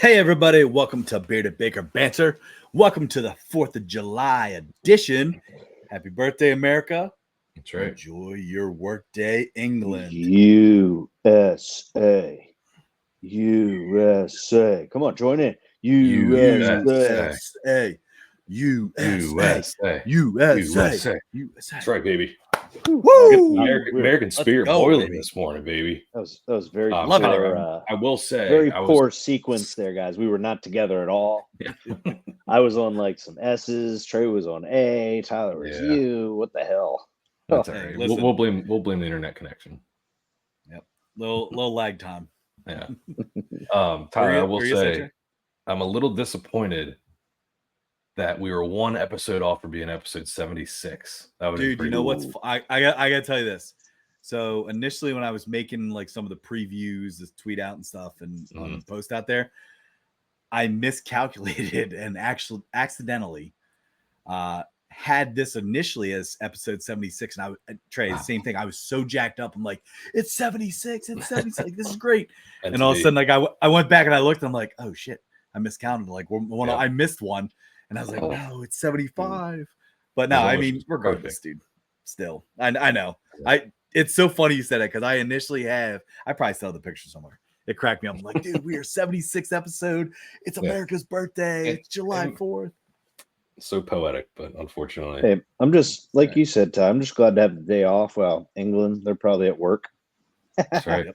Hey everybody, welcome to Bearded Baker Banter. Welcome to the 4th of July edition. Happy birthday, America. That's right. Enjoy your workday, England. USA. USA. Come on, join in. USA. USA. USA. USA. USA. That's right, baby. Woo! American Let's spirit go, boiling baby. this morning, baby. That was very Love it. poor, I will say, very I was, poor sequence there, guys. We were not together at all. I was on like some S's. Trey was on A. Tyler was Yeah. U. What the hell? That's Hey, all right. listen. We'll blame the internet connection. Little lag time. Yeah. Tyler, I will Were you say, Trey? I'm a little disappointed that we were one episode off from being episode 76. That would Dude, you know what's I gotta tell you this. So initially when I was making like some of the previews, this tweet out and stuff and on the post out there, I miscalculated and actually accidentally had this initially as episode 76. And Trey, the same thing. I was so jacked up. I'm like, it's 76, it's 76. This is great. And all of a sudden, like I went back and I looked, and I'm like, oh shit, I miscounted. Like I missed one. And I was like, no, it's 75. But no, I mean, regardless, dude, still, I know. It's so funny you said that because I probably still have the picture somewhere. It cracked me up. I'm like, dude, we are 76th episode. It's America's birthday. It's July 4th. So poetic, but unfortunately. Hey, I'm just, like you said, Ty, I'm just glad to have the day off. Well, England, they're probably at work. That's right.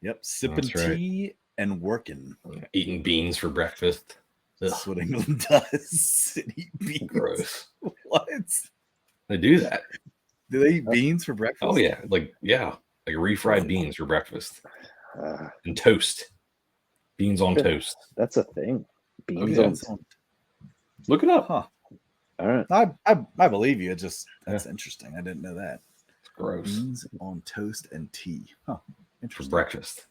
Yep. Sipping tea and working. Eating beans for breakfast. That's what England does. Eat beans. Gross. What? They do that. Do they eat beans for breakfast? Oh yeah, like refried beans for breakfast and toast. Beans on toast. That's a thing. Beans on toast. Look it up. Huh. All right. I believe you. That's interesting. I didn't know that. It's gross. Beans on toast and tea. Huh. Interesting. For breakfast.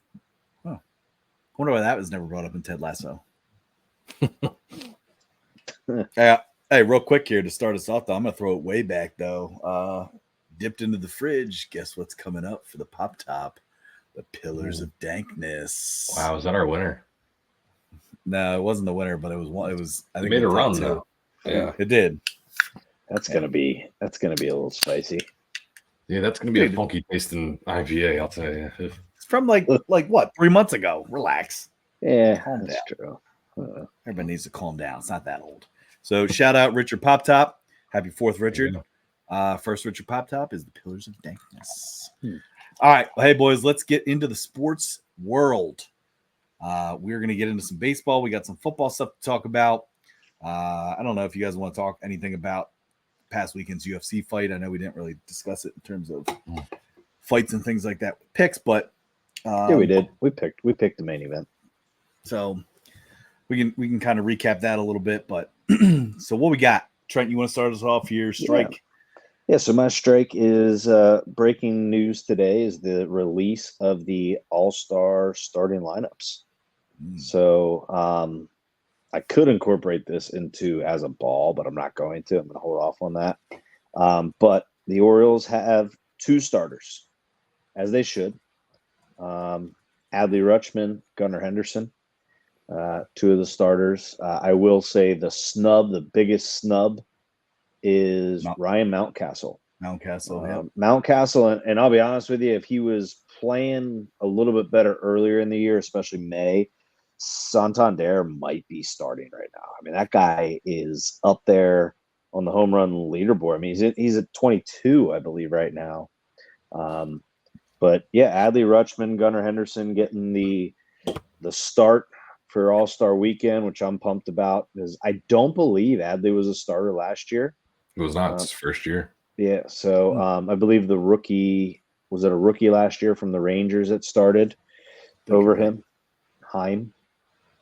Huh. I wonder why that was never brought up in Ted Lasso. Hey, real quick here to start us off, though, I'm gonna throw it way back though. Dipped into the fridge. Guess what's coming up for the pop top? The Pillars of Dankness. Wow, is that our winner? No, it wasn't the winner, but it was one. It was. I think it made a run though. Yeah, it did. That's gonna be a little spicy. Yeah, that's gonna be a funky tasting IPA. I'll tell you. It's from like what 3 months ago. Relax. Yeah, calm that's down. True. Everybody needs to calm down. It's not that old. So shout out Richard Pop Top. Happy 4th, Richard. First Richard Pop Top is the Pillars of Dankness. All right. Well, hey, boys, let's get into the sports world. We're going to get into some baseball. We got some football stuff to talk about. I don't know if you guys want to talk anything about past weekend's UFC fight. I know we didn't really discuss it in terms of fights and things like that with picks, but yeah, we did. We picked the main event. So we can kind of recap that a little bit. But so what we got? Trent, you want to start us off here? Strike. Yeah, so my strike is breaking news today is the release of the All-Star starting lineups. So I could incorporate this into as a ball, but I'm not going to. I'm going to hold off on that. But the Orioles have 2 starters, as they should. Adley Rutschman, Gunnar Henderson, 2 of the starters. I will say the biggest snub is Ryan Mountcastle. Mountcastle, and I'll be honest with you, if he was playing a little bit better earlier in the year, especially May, Santander might be starting right now. I mean, that guy is up there on the home run leaderboard. I mean, he's at 22, I believe, right now. But yeah, Adley Rutschman, Gunnar Henderson getting the start for All-Star Weekend, which I'm pumped about because I don't believe Adley was a starter last year. It was not his first year. Yeah, so I believe the rookie was it a rookie last year from the Rangers that started over him, Heim.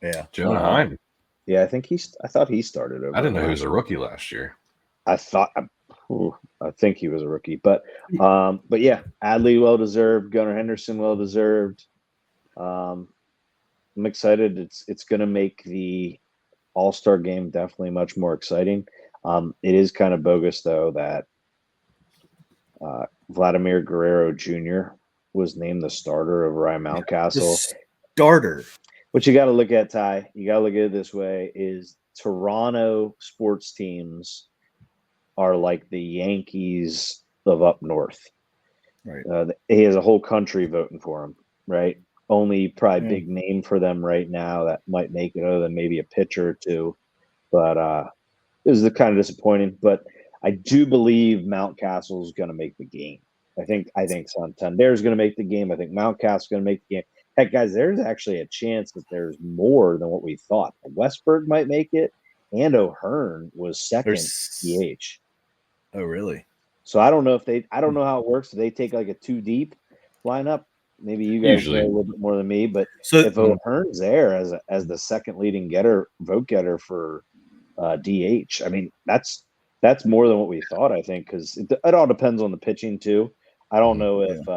Yeah, Jonah Heim. Yeah, I thought he started over. I didn't know he was a rookie last year. I think he was a rookie, but yeah, Adley well deserved, Gunnar Henderson well deserved. I'm excited. It's going to make the All-Star game definitely much more exciting. It is kind of bogus though that Vladimir Guerrero Jr. was named the starter of Ryan Mountcastle. Starter. What you got to look at, Ty, you got to look at it this way: is Toronto sports teams are like the Yankees of up north. Right. He has a whole country voting for him, right? Only probably big name for them right now that might make it, other than maybe a pitcher or two. But this is kind of disappointing. But I do believe Mountcastle is going to make the game. I think Santander is going to make the game. I think Mountcastle is going to make the game. Heck, guys, there's actually a chance that there's more than what we thought. Westberg might make it, and O'Hearn was second DH. Oh, really? So I don't know how it works. If they take like a 2 deep lineup, maybe you guys know a little bit more than me. But if O'Hearn's there as the second leading vote getter for DH, I mean that's more than what we thought. I think because it all depends on the pitching too. I don't know if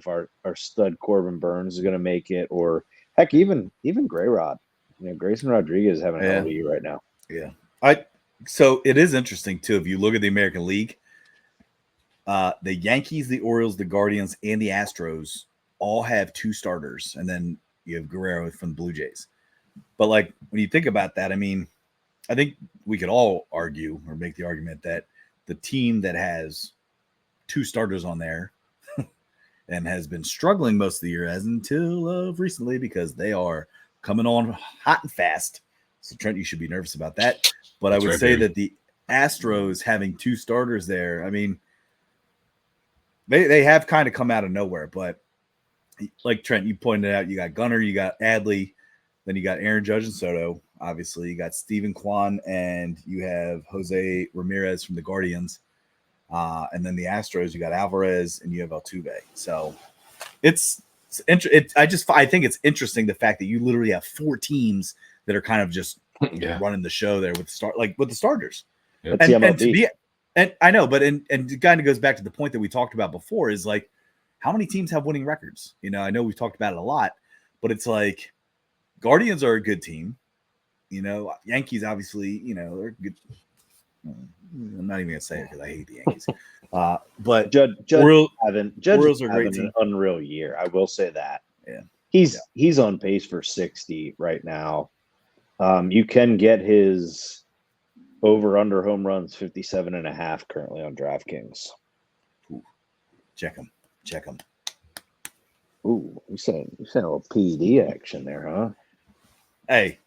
our stud Corbin Burns is going to make it, or heck, even Gray Rod. Grayson Rodriguez is having a hell of a year right now. Yeah, So it is interesting too. If you look at the American League, the Yankees, the Orioles, the Guardians, and the Astros all have 2 starters, and then you have Guerrero from the Blue Jays. But like when you think about that, I mean, I think we could all argue or make the argument that the team that has 2 starters on there and has been struggling most of the year, as until recently, because they are coming on hot and fast. So Trent, you should be nervous about that. But I would say that the Astros having 2 starters there, I mean, they have kind of come out of nowhere. But like Trent, you pointed out, you got Gunnar, you got Adley, then you got Aaron Judge and Soto. Obviously, you got Steven Kwan, and you have Jose Ramirez from the Guardians. And then the Astros, you got Alvarez and you have Altuve. So I think it's interesting the fact that you literally have 4 teams that are kind of just running the show there with the starters. Yeah. And I know, but it kind of goes back to the point that we talked about before is like, how many teams have winning records? I know we've talked about it a lot, but it's like Guardians are a good team. Yankees, obviously, they're good. I'm not even gonna say it because I hate the Yankees. But Judge Orioles are having an unreal year. I will say that. Yeah, he's on pace for 60 right now. You can get his over/under home runs 57.5 currently on DraftKings. Ooh. Check him. Ooh, you saying a little PED action there, huh? Hey,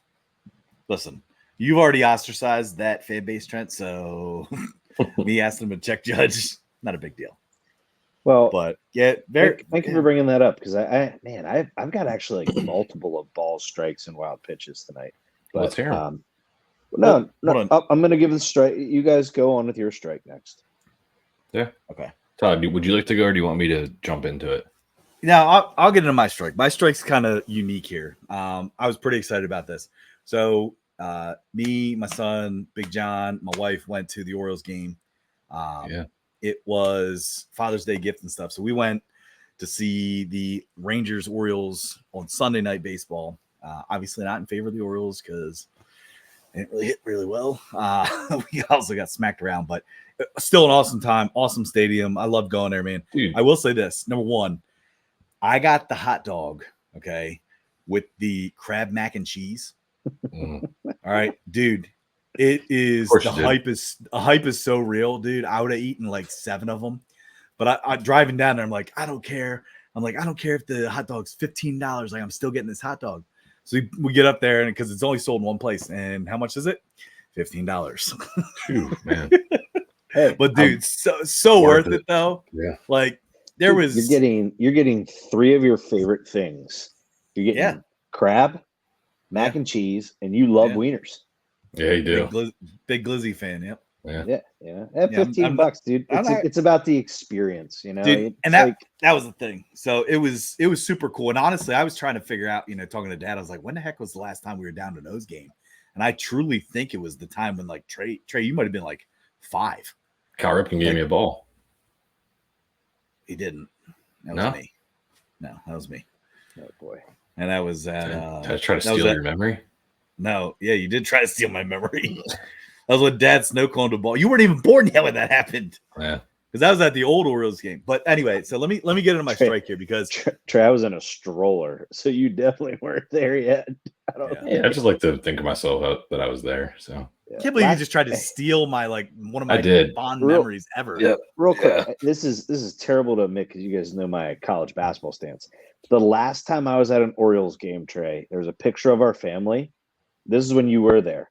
listen. You've already ostracized that fan base, Trent, so me asking him to check Judge, not a big deal. Well, but thank you for bringing that up, because I've got actually like multiple of ball strikes and wild pitches tonight. But, let's hear them. No, I'm going to give the strike. You guys go on with your strike next. Yeah. Okay. Todd, would you like to go, or do you want me to jump into it? Now, I'll get into my strike. My strike's kind of unique here. I was pretty excited about this. So me, my son, Big John, my wife went to the Orioles game. It was Father's Day gift and stuff. So we went to see the Rangers Orioles on Sunday Night Baseball. Obviously not in favor of the Orioles because it didn't really hit really well. We also got smacked around, but still an awesome time, awesome stadium. I love going there, man. Dude. I will say this. Number one, I got the hot dog, okay, with the crab mac and cheese. All right, dude. It is the hype is so real, dude. I would have eaten like 7 of them, but I driving down there, I'm like, I don't care. I'm like, I don't care if the hot dog's $15. Like, I'm still getting this hot dog. So we get up there, and because it's only sold in one place, and how much is it? $15. Phew, man. Hey, but dude, so worth it though. Yeah, like there was you're getting 3 of your favorite things. You're getting crab, mac and cheese, and you love wieners. Yeah, you do. Big Glizzy fan. Yep. Yeah. At $15, dude. It's about the experience, Dude, and that was the thing. So it was super cool. And honestly, I was trying to figure out, talking to Dad, I was like, when the heck was the last time we were down to nose game? And I truly think it was the time when like Trey, you might have been like 5. Cal Ripken gave me a ball. He didn't. That was me. No, that was me. Oh boy. And that was Did I try to steal your memory? No, yeah, you did try to steal my memory. That was when Dad snow coned a ball. You weren't even born yet when that happened. Yeah. because I was at the old Orioles game. But anyway, so let me get into my strike here because Trey, I was in a stroller, so you definitely weren't there yet. I just like to think of myself that I was there. So I can't believe you just tried to steal my one of my fond memories ever. Yeah, real quick. This is terrible to admit because you guys know my college basketball stance. The last time I was at an Orioles game, Trey, there was a picture of our family. This is when you were there.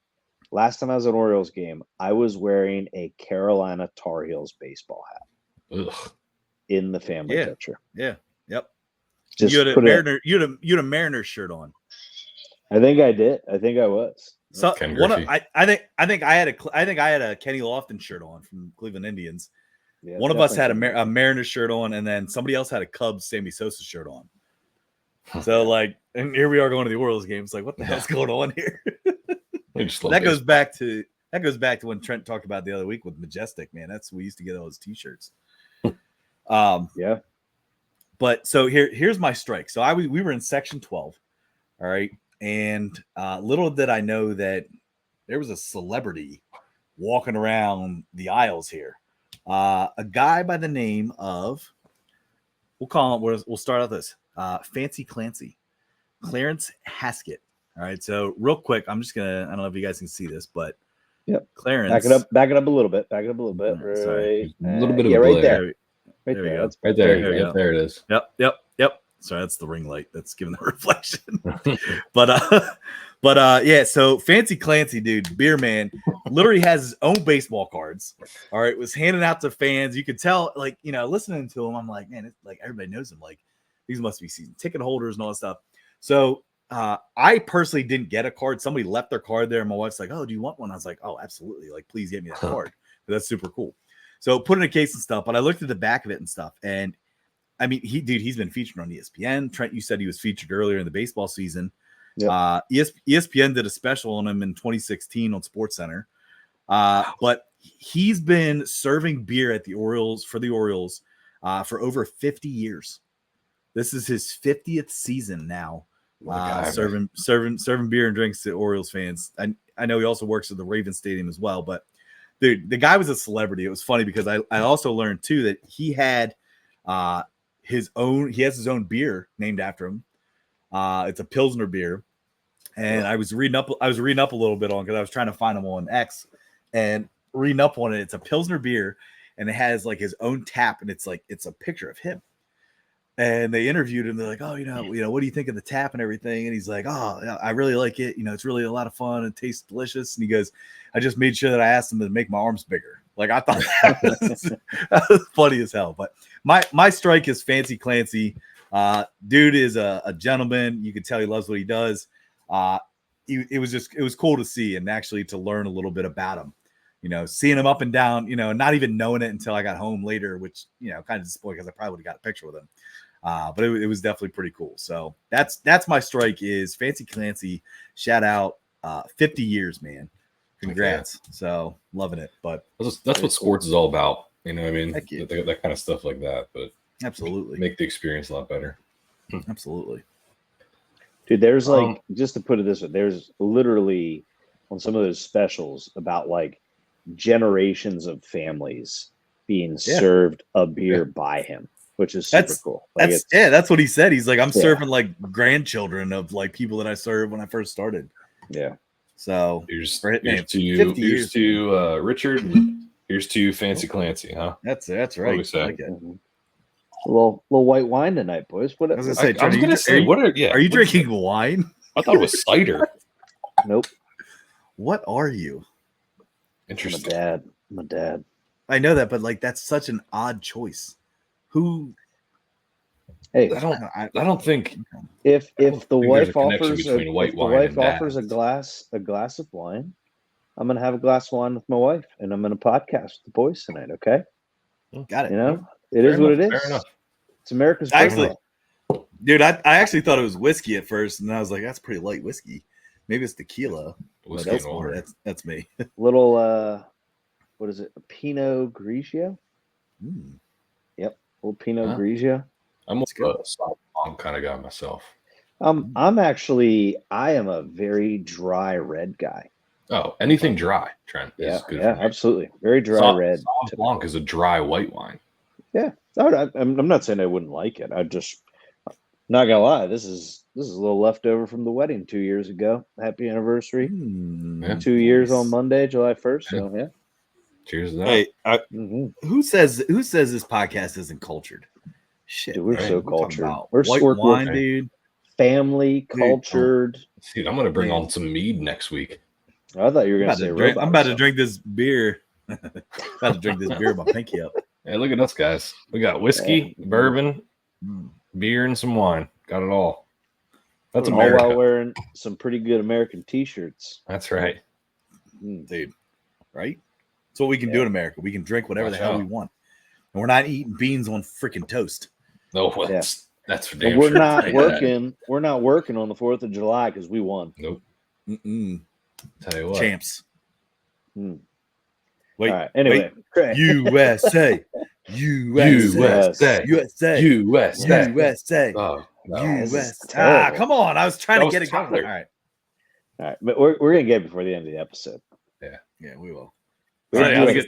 Last time I was at an Orioles game, I was wearing a Carolina Tar Heels baseball hat. Ugh. In the family picture. Yeah. Yep. Just you had a Mariners shirt on. I think I did. I think I was. So I think I had a Kenny Lofton shirt on from Cleveland Indians. Yeah, one of us had a Mariners shirt on, and then somebody else had a Cubs Sammy Sosa shirt on. So and here we are going to the Orioles games. Like, what the hell's going on here? That goes back to when Trent talked about the other week with Majestic, man. We used to get all those t-shirts. Yeah. But so here's my strike. So we were in section 12. All right. And little did I know that there was a celebrity walking around the aisles here. A guy by the name of, we'll start out this, Fancy Clancy, Clarence Haskett. All right. So real quick, I'm just gonna, I don't know if you guys can see this, but Clarence. Back it up a little bit. Right, sorry. A little bit of right there. Right there. That's right there. There it is. Yep. Sorry, that's the ring light that's giving the reflection. But yeah, so Fancy Clancy, dude, beer man, literally has his own baseball cards. All right, was handing out to fans. You could tell, listening to him, I'm like, man, it's like everybody knows him. Like, these must be season ticket holders and all that stuff. So I personally didn't get a card. Somebody left their card there, and my wife's like, "Oh, do you want one?" I was like, "Oh, absolutely! Like, please get me that card. That's super cool." So put in a case and stuff. But I looked at the back of it and stuff, and I mean, he's been featured on ESPN. Trent, you said he was featured earlier in the baseball season. Yep. ESPN did a special on him in 2016 on SportsCenter. But he's been serving beer at the Orioles for for over 50 years. This is his 50th season now. Serving beer and drinks to Orioles fans. I know he also works at the Ravens Stadium as well. But dude, the guy was a celebrity. It was funny because I also learned too that he had his own beer named after him. It's a Pilsner beer. And I was reading up a little bit on because I was trying to find him on X and reading up on it. It's a Pilsner beer and it has like his own tap, and it's a picture of him. And they interviewed him. They're like, "Oh, what do you think of the tap and everything?" And he's like, "Oh, I really like it. It's really a lot of fun. It tastes delicious." And he goes, "I just made sure that I asked him to make my arms bigger." Like, I thought that was funny as hell. But my strike is Fancy Clancy. Dude is a gentleman. You can tell he loves what he does. It was cool to see and actually to learn a little bit about him. Seeing him up and down, not even knowing it until I got home later, which, kind of disappointed because I probably would have got a picture with him. But it was definitely pretty cool. So that's my strike is Fancy Clancy. Shout out 50 years, man. Congrats. Okay. So loving it. But that's what sports is all about. I mean, that kind of stuff like that. But absolutely make the experience a lot better. Absolutely. Dude, there's just to put it this way, there's literally on some of those specials about like generations of families being served a beer by him, which is super cool. Like that's what he said. He's like, I'm serving like grandchildren of like people that I served when I first started. Yeah. So here's to you, Richard. Here's to you, Fancy Clancy, huh? That's right. I like it. Mm-hmm. A little white wine tonight, boys. What I was gonna say, are you drinking wine? I thought it was cider. Nope. What are you? Interesting. My dad. I know that, but like that's such an odd choice. Who? Hey, I don't think if the wife offers a glass of wine, I'm gonna have a glass of wine with my wife, and I'm gonna podcast with the boys tonight. Okay. Got it. It is what it is. Fair enough. It's America's actually, dude. I actually thought it was whiskey at first, and I was like, "That's pretty light whiskey. Maybe it's tequila." That's me. Little what is it? A Pinot Grigio. Yep, little Pinot Grigio. I'm a soft kind of guy myself. I am a very dry red guy. Oh, anything dry, Trent, is good for me. Absolutely. Very dry red. Sauv Blanc is a dry white wine. Yeah, I'm not saying I wouldn't like it. I just not gonna lie. This is a little leftover from the wedding 2 years ago. Happy anniversary! 2 years on Monday, July 1st. So yeah. Cheers to that. Hey, who says this podcast isn't cultured? Shit, dude, we're so cultured. We're white wine, with dude. Family, cultured. Dude, I'm gonna bring on some mead next week. I thought you were gonna say I'm about to drink this beer. About to drink this beer with my pinky up. Hey, look at us, guys. We got whiskey, bourbon, beer, and some wine. Got it all. That's America. All while wearing some pretty good American t-shirts. That's right. Dude. Right? That's what we can do in America. We can drink whatever the hell we want. And we're not eating beans on freaking toast. No, that's for damn we're sure. Not working. We're not working on the 4th of July because we won. Nope. Tell you what. Champs. Wait. All right. Anyway. USA. USA. Oh, no. USA. Come on. I was trying to get it going. All right. But we're going to get it before the end of the episode. Yeah, we will. Let me get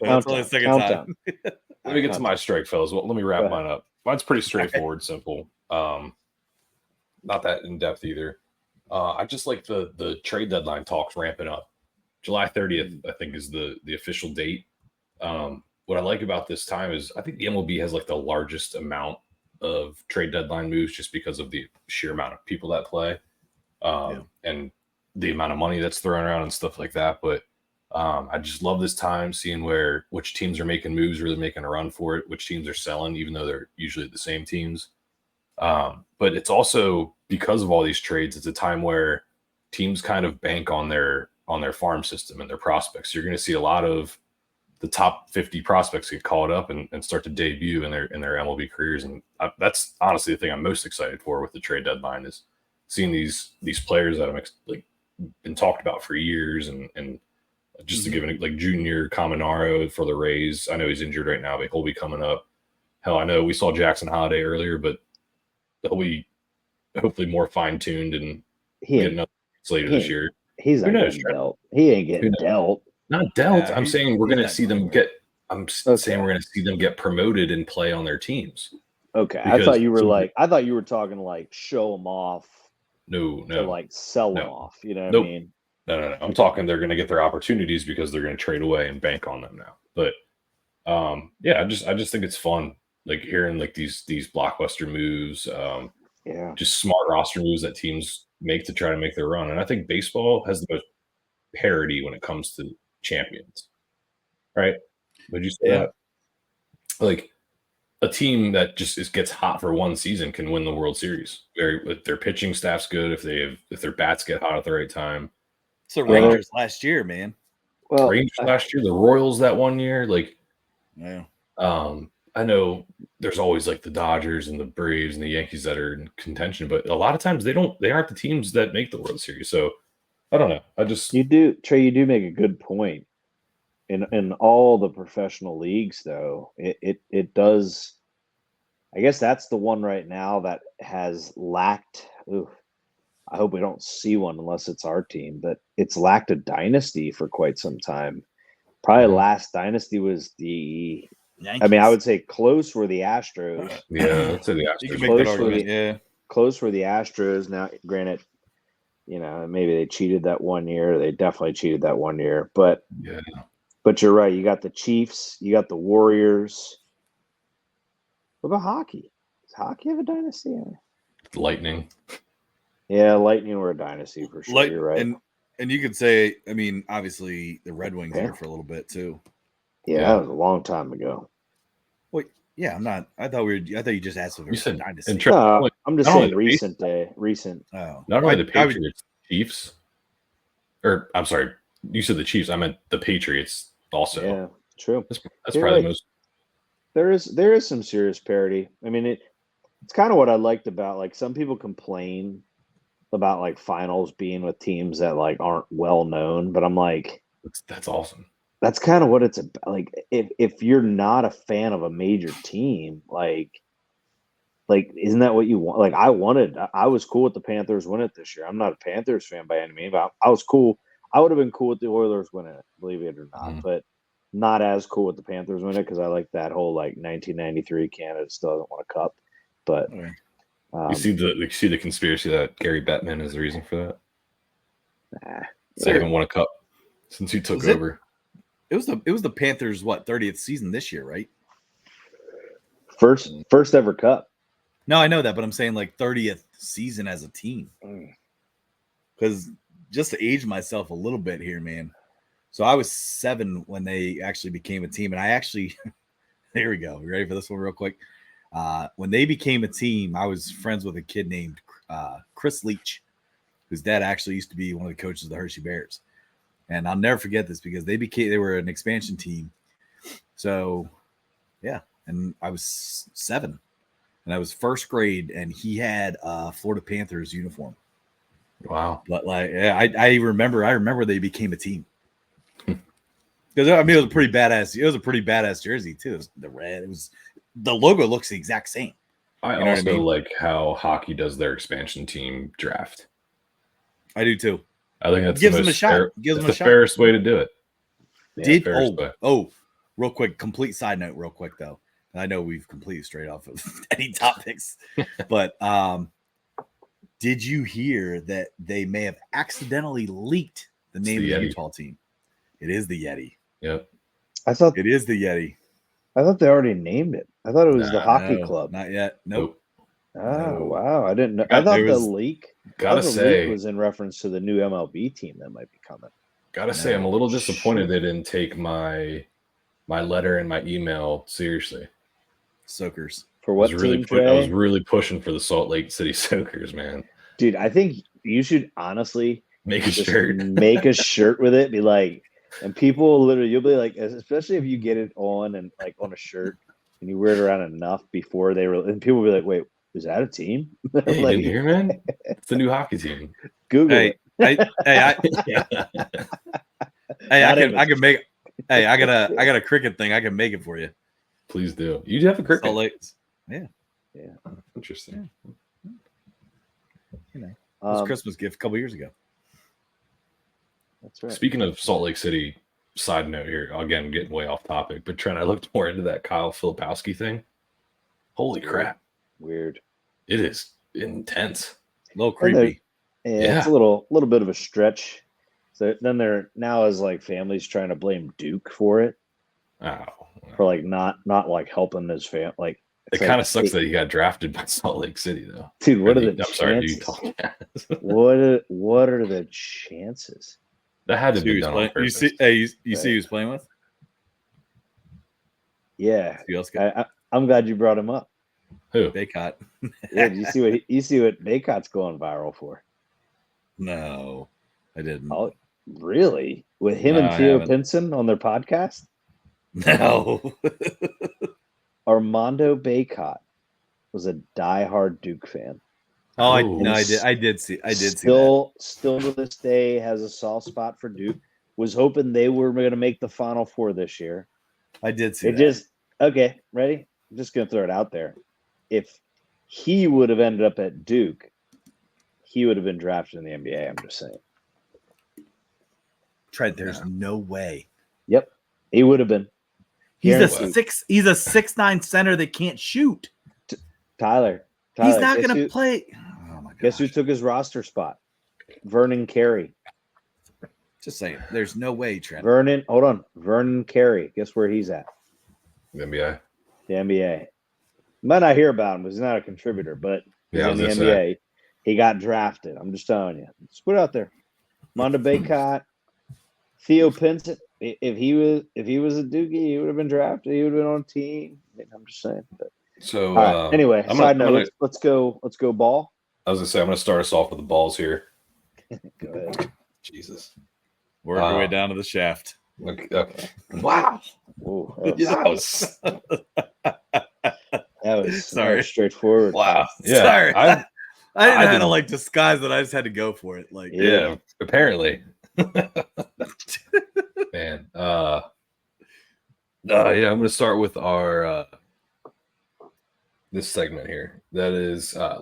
to my strike, fellas. Well, let me wrap mine up. Mine's pretty straightforward, simple. Not that in depth either. I just like the trade deadline talks ramping up. July 30th, I think, is the official date. What I like about this time is I think the MLB has like the largest amount of trade deadline moves just because of the sheer amount of people that play and the amount of money that's thrown around and stuff like that. But I just love this time seeing which teams are making moves, really making a run for it, which teams are selling, even though they're usually the same teams. But it's also because of all these trades, it's a time where teams kind of bank on their farm system and their prospects. You're going to see a lot of the top 50 prospects get called up and start to debut in their MLB careers. And that's honestly the thing I'm most excited for with the trade deadline is seeing these players that I'm been talked about for years. And just to give it like Junior Caminero for the Rays. I know he's injured right now, but he'll be coming up. Hell, I know we saw Jackson Holiday earlier, but he'll be hopefully more fine-tuned and get another later this year. He's not getting dealt. He ain't getting dealt. Not dealt. I'm saying we're going to see them get. Saying we're going to see them get promoted and play on their teams. Okay, I thought you were talking like show them off. No, to like sell them off. You know what I mean? No. I'm talking they're going to get their opportunities because they're going to trade away and bank on them now. But I just think it's fun, like hearing like these blockbuster moves. Just smart roster moves that teams make to try to make their run. And I think baseball has the most parity when it comes to champions, right? Would you say that? Like a team that just gets hot for one season can win the World Series. If their pitching staff's good, if their bats get hot at the right time. It's the Rangers last year, man. Well, Rangers last year, the Royals that one year, I know there's always like the Dodgers and the Braves and the Yankees that are in contention, but a lot of times they aren't the teams that make the World Series. So I don't know. You do make a good point. In all the professional leagues, though, it does. I guess that's the one right now that has lacked. I hope we don't see one unless it's our team, but it's lacked a dynasty for quite some time. Probably last dynasty was the Yankees. I mean, I would say close were the Astros. Yeah, I'd say the Astros. Close were the Astros. Now, granted, maybe they cheated that one year. They definitely cheated that one year. But you're right. You got the Chiefs. You got the Warriors. What about hockey? Does hockey have a dynasty? Lightning. Yeah, Lightning were a dynasty for sure. You're right. And you could say, I mean, obviously the Red Wings there for a little bit too. Yeah, that was a long time ago. Wait, yeah, I'm not. I thought you just asked if it was dynasty. I'm just saying recent. Oh, not only the Patriots, Chiefs, or I'm sorry, you said the Chiefs. I meant the Patriots also. Yeah, true. That's probably the most. There is some serious parity. I mean, it's kind of what I liked about like some people complain about like finals being with teams that like aren't well known, but I'm like, that's awesome. That's kind of what it's about. Like if you're not a fan of a major team, like isn't that what you want? Like I was cool with the Panthers winning it this year. I'm not a Panthers fan by any means, but I was cool. I would have been cool with the Oilers winning it, believe it or not, but not as cool with the Panthers winning it because I like that whole 1993 Canada still doesn't want a cup. But you see the conspiracy that Gary Bettman is the reason for that. Nah, they haven't won a cup since he took over. It was the Panthers 30th season this year, right? First ever cup. No, I know that, but I'm saying 30th season as a team. Because just to age myself a little bit here, man. So I was 7 when they actually became a team, and I actually there we go. You ready for this one real quick? When they became a team, I was friends with a kid named Chris Leach, whose dad actually used to be one of the coaches of the Hershey Bears. And I'll never forget this because they were an expansion team. So yeah, and I was 7, and I was first grade, and he had a Florida Panthers uniform. Wow. But I remember they became a team. Because it was a pretty badass jersey too. It was the red. It was the logo looks the exact same. I also like how hockey does their expansion team draft. I do too. I think that's gives them a shot. Gives them the fairest way to do it. Real quick, complete side note, real quick though. I know we've completely strayed off of any topics, but did you hear that they may have accidentally leaked the name of the Utah team? It is the Yeti. Yep. I thought it is the Yeti. I thought they already named it. I thought it was the hockey club. Not yet. Nope. Oh, wow. I didn't know. I thought the leak was in reference to the new MLB team that might be coming. Gotta say, I'm a little disappointed they didn't take my letter and my email seriously. Soakers. For what team, I was really pushing for the Salt Lake City Soakers, man. Dude, I think you should honestly make a shirt. Make a shirt with it. Be like, and people literally, you'll be like, especially if you get it on and on a shirt and you wear it around enough before and people will be like, wait, is that a team? Hey, you didn't hear, man? It's the new hockey team. Google it. I can make. Hey, I got a cricket thing. I can make it for you. Please do. You do have a cricket. Yeah. Interesting. You know, it was a Christmas gift a couple years ago. That's right. Speaking of Salt Lake City, side note here, again, getting way off topic, but Trent, I looked more into that Kyle Filipowski thing. Holy crap. Weird. It is intense. A little creepy. Yeah, it's a little bit of a stretch. So then they're now as families trying to blame Duke for it. Oh. For not helping his family. It kind of sucks that he got drafted by Salt Lake City, though. Dude, what are the chances? What are the chances? That had to be done on purpose. You see who's playing with? Yeah, I'm glad you brought him up. Who? Baycott. Yeah, you see what Baycott's going viral for? No, I didn't. Oh, really? With him and Theo Pinson on their podcast? No. Armando Baycott was a diehard Duke fan. Oh, I did see that. Still to this day has a soft spot for Duke. Was hoping they were going to make the Final Four this year. I did see that. Okay, ready? I'm just going to throw it out there. If he would have ended up at Duke, he would have been drafted in the NBA. I'm just saying. Trent, there's no way. Yep, he would have been. He's a 6'9" center that can't shoot. Tyler, he's not going to play. Oh my God! Guess who took his roster spot? Vernon Carey. Just saying, there's no way, Trent. Vernon Carey. Guess where he's at? The NBA. The NBA. You might not hear about him because he's not a contributor, but he's in the NBA. He got drafted. I'm just telling you. Just put it out there. Armando Baycott, Theo Pinson. If he was a Dookie, he would have been drafted. He would have been on a team. I'm just saying. But. So anyway, let's go ball. I was gonna say I'm gonna start us off with the balls here. Go ahead. Jesus. Work our way down to the shaft. Okay. Wow. Ooh, that was sorry. Straightforward. Wow. Yeah. Sorry. I didn't know how to disguise it. I just had to go for it. Yeah, apparently. Man. I'm gonna start with our this segment here. That is a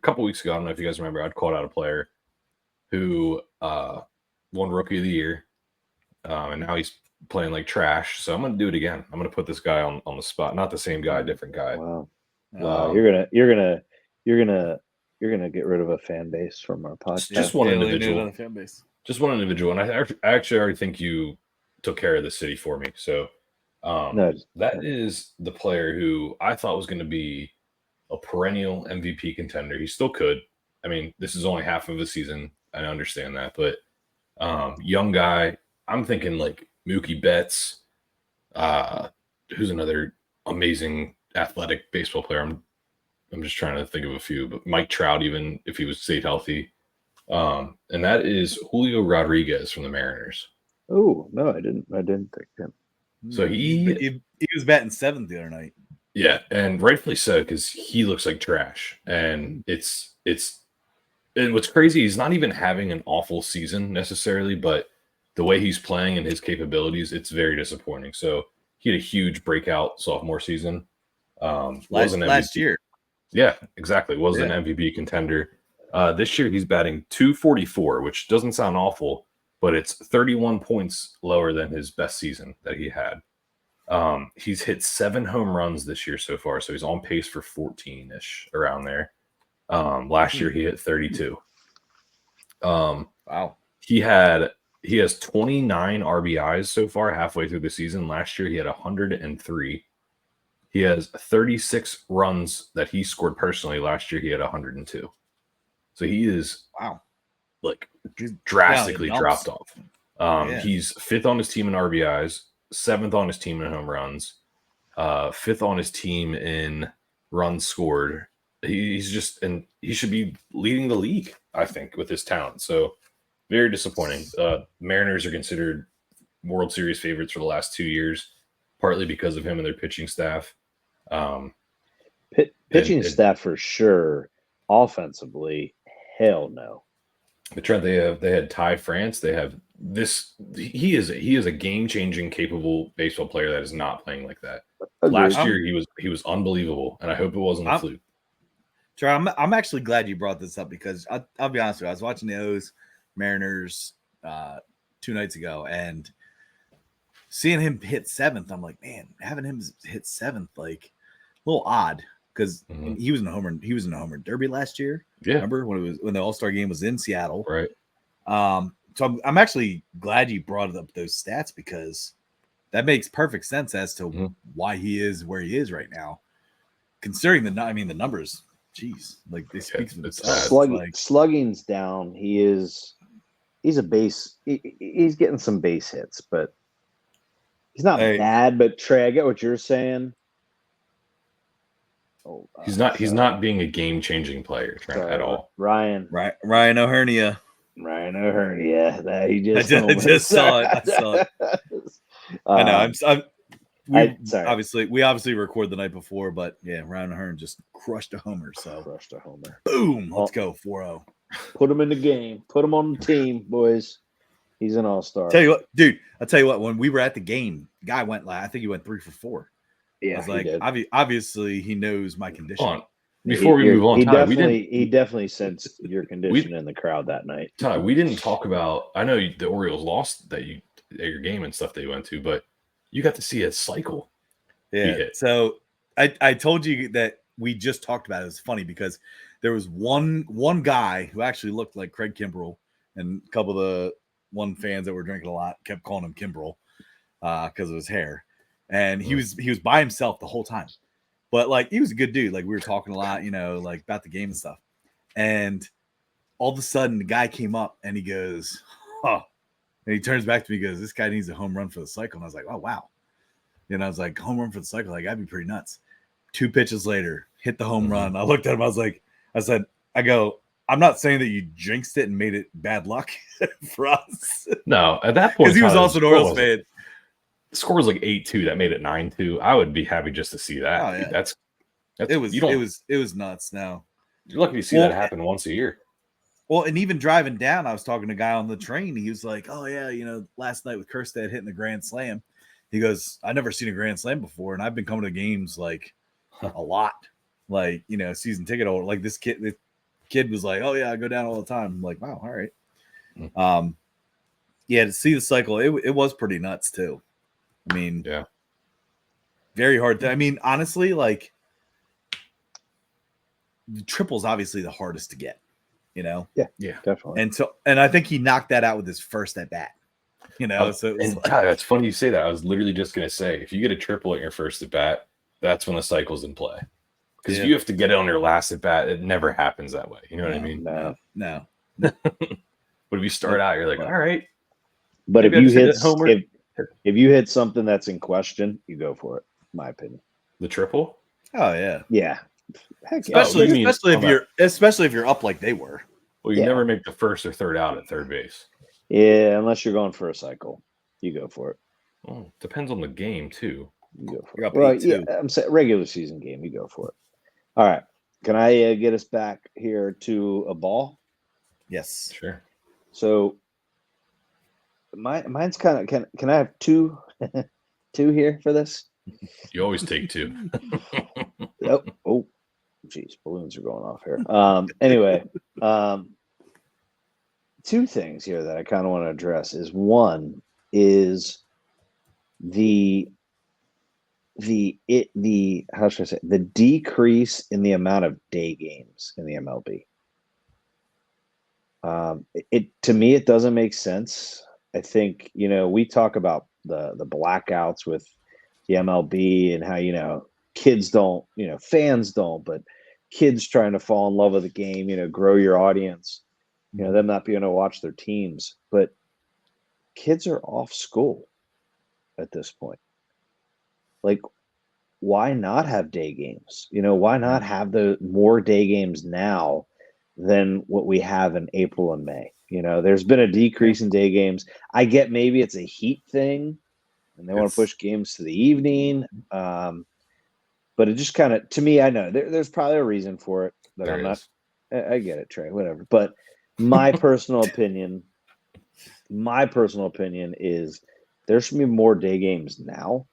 couple weeks ago, I don't know if you guys remember, I'd called out a player who won Rookie of the Year, and now he's playing like trash. So I'm going to do it again. I'm going to put this guy on the spot. Not the same guy, different guy. Wow. Um, You're gonna get rid of a fan base from our podcast. just one Alienated individual. another fan base. Just one individual. And I actually already think you took care of the city for me. So that is the player who I thought was going to be a perennial MVP contender. He still could. I mean, this is only half of a season. I understand that, but young guy. I'm thinking like Mookie Betts, who's another amazing athletic baseball player. I'm just trying to think of a few, but Mike Trout, even if he was stayed healthy, and that is Julio Rodriguez from the Mariners. Oh no, I didn't think him. So he was batting 7th the other night. Yeah, and rightfully so, because he looks like trash, and and what's crazy, he's not even having an awful season necessarily, but the way he's playing and his capabilities, it's very disappointing. So he had a huge breakout sophomore season. Last year. Yeah, exactly. Was an MVP contender. This year he's batting 244, which doesn't sound awful, but it's 31 points lower than his best season that he had. He's hit 7 home runs this year so far, so he's on pace for 14-ish around there. Last year he hit 32. Wow. He has 29 RBIs so far halfway through the season. Last year he had 103. He has 36 runs that he scored personally. Last year he had 102. So he is like drastically dropped off. He's 5th on his team in RBIs, 7th on his team in home runs, 5th on his team in runs scored. He's just, and he should be leading the league, I think, with his talent. So very disappointing. Mariners are considered World Series favorites for the last 2 years, partly because of him and their pitching staff. Pitching staff for sure. Offensively, hell no. But Trent, they had Ty France. They have this. He is a game changing, capable baseball player that is not playing like that. Last year he was unbelievable, and I hope it wasn't a fluke. Trey, I'm actually glad you brought this up because I'll be honest with you. I was watching the O's Mariners 2 nights ago, and seeing him hit 7th, I'm like, man, having him hit 7th, like a little odd because he was in a home run derby last year. Yeah, remember when the All-Star game was in Seattle, right? So I'm actually glad you brought up those stats because that makes perfect sense as to why he is where he is right now, considering the numbers. Jeez, like they speak for themselves. Slugging's down. He's a base. He's getting some base hits, but he's not bad. But Trey, I get what you're saying. He's not being a game changing player at all. Ryan O'Hernia. Ryan O'Hernia. That he I just saw it. I saw it. I know. We obviously record the night before, but yeah, Ryan O'Hearn just crushed a homer. Boom. Let's go 4-0. Put him in the game. Put him on the team, boys. He's an all-star. Tell you what, dude. I'll tell you what. When we were at the game, the guy went I think he went 3 for 4. Yeah, I was like, obviously he knows my condition. Before we move on, he definitely sensed your condition in the crowd that night. Ty, we didn't talk about. I know the Orioles lost at your game and stuff they went to, but you got to see a cycle. Yeah. So I told you that we just talked about it. It was funny because there was one guy who actually looked like Craig Kimbrell, and a couple of the one fans that were drinking a lot kept calling him Kimbrell because of his hair. And he was by himself the whole time. But like he was a good dude. Like we were talking a lot, like about the game and stuff. And all of a sudden the guy came up and he goes, "Oh," and he turns back to me and goes, "This guy needs a home run for the cycle." And I was like, "Oh wow." I was like, home run for the cycle, like that'd be pretty nuts. 2 pitches later, hit the home run. I looked at him, I said, I'm not saying that you jinxed it and made it bad luck for us. No, at that point, because he was also an Orioles fan. The score was like 8-2. That made it 9-2. I would be happy just to see that. Oh, yeah. That's it was nuts. Now you're lucky to see that happen once a year. Well, and even driving down, I was talking to a guy on the train. He was like, "Oh yeah, last night with Kerstad hitting the grand slam." He goes, "I never seen a grand slam before, and I've been coming to games like a lot, like season ticket holder. Like this kid was like, "Oh yeah, I go down all the time." I'm like, "Wow, all right." yeah, to see the cycle, it was pretty nuts too. I mean, Yeah. Very hard. I mean, honestly, like the triple's obviously the hardest to get, Yeah. Definitely. And I think he knocked that out with his first at bat. So it was and God, that's funny you say that. I was literally just gonna say, if you get a triple at your first at bat, that's when the cycle's in play. Because if you have to get it on your last at bat, it never happens that way. You know what I mean? No. But if you start out, you're like, all right. But if you hit something that's in question, you go for it. My opinion. The triple? Oh yeah. Yeah. Heck especially if you're up like they were. Well, you never make the first or third out at third base. Yeah, unless you're going for a cycle, you go for it. Oh, depends on the game too. You go for it. Well, I'm saying regular season game, you go for it. All right. Can I get us back here to a ball? Yes. Sure. So mine's kind of can I have two here for this? You always take two. oh, geez, balloons are going off here. Anyway, two things here that I kind of want to address is one is the how should I say the decrease in the amount of day games in the MLB. It to me it doesn't make sense. I think we talk about the blackouts with the MLB and how kids don't fans don't, but kids trying to fall in love with the game, grow your audience, them not being able to watch their teams, but kids are off school at this point. Like, why not have day games? Why not have the more day games now than what we have in April and May? There's been a decrease in day games. I get maybe it's a heat thing and they want to push games to the evening. But it just kind of, to me, I know there's probably a reason for it that I'm not. I get it, Trey, whatever. But my personal opinion is there should be more day games now.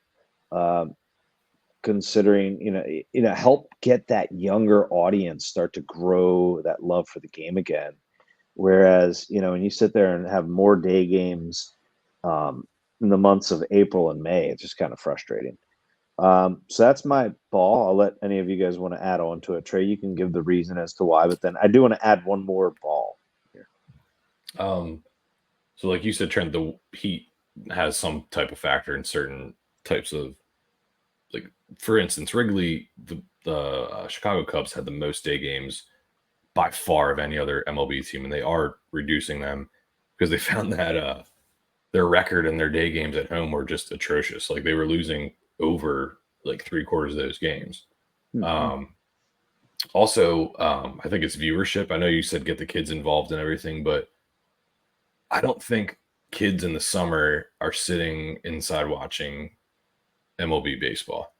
Considering, help get that younger audience start to grow that love for the game again. Whereas, when you sit there and have more day games in the months of April and May, it's just kind of frustrating. So that's my ball. I'll let any of you guys want to add on to it. Trey, you can give the reason as to why, but then I do want to add one more ball here. So like you said, Trent, the heat has some type of factor in certain types of, like, for instance, Wrigley, the Chicago Cubs had the most day games by far of any other MLB team, and they are reducing them because they found that their record and their day games at home were just atrocious. Like, they were losing over like 3/4 of those games. Mm-hmm. Also, I think it's viewership. I know you said get the kids involved in everything, but I don't think kids in the summer are sitting inside watching MLB baseball.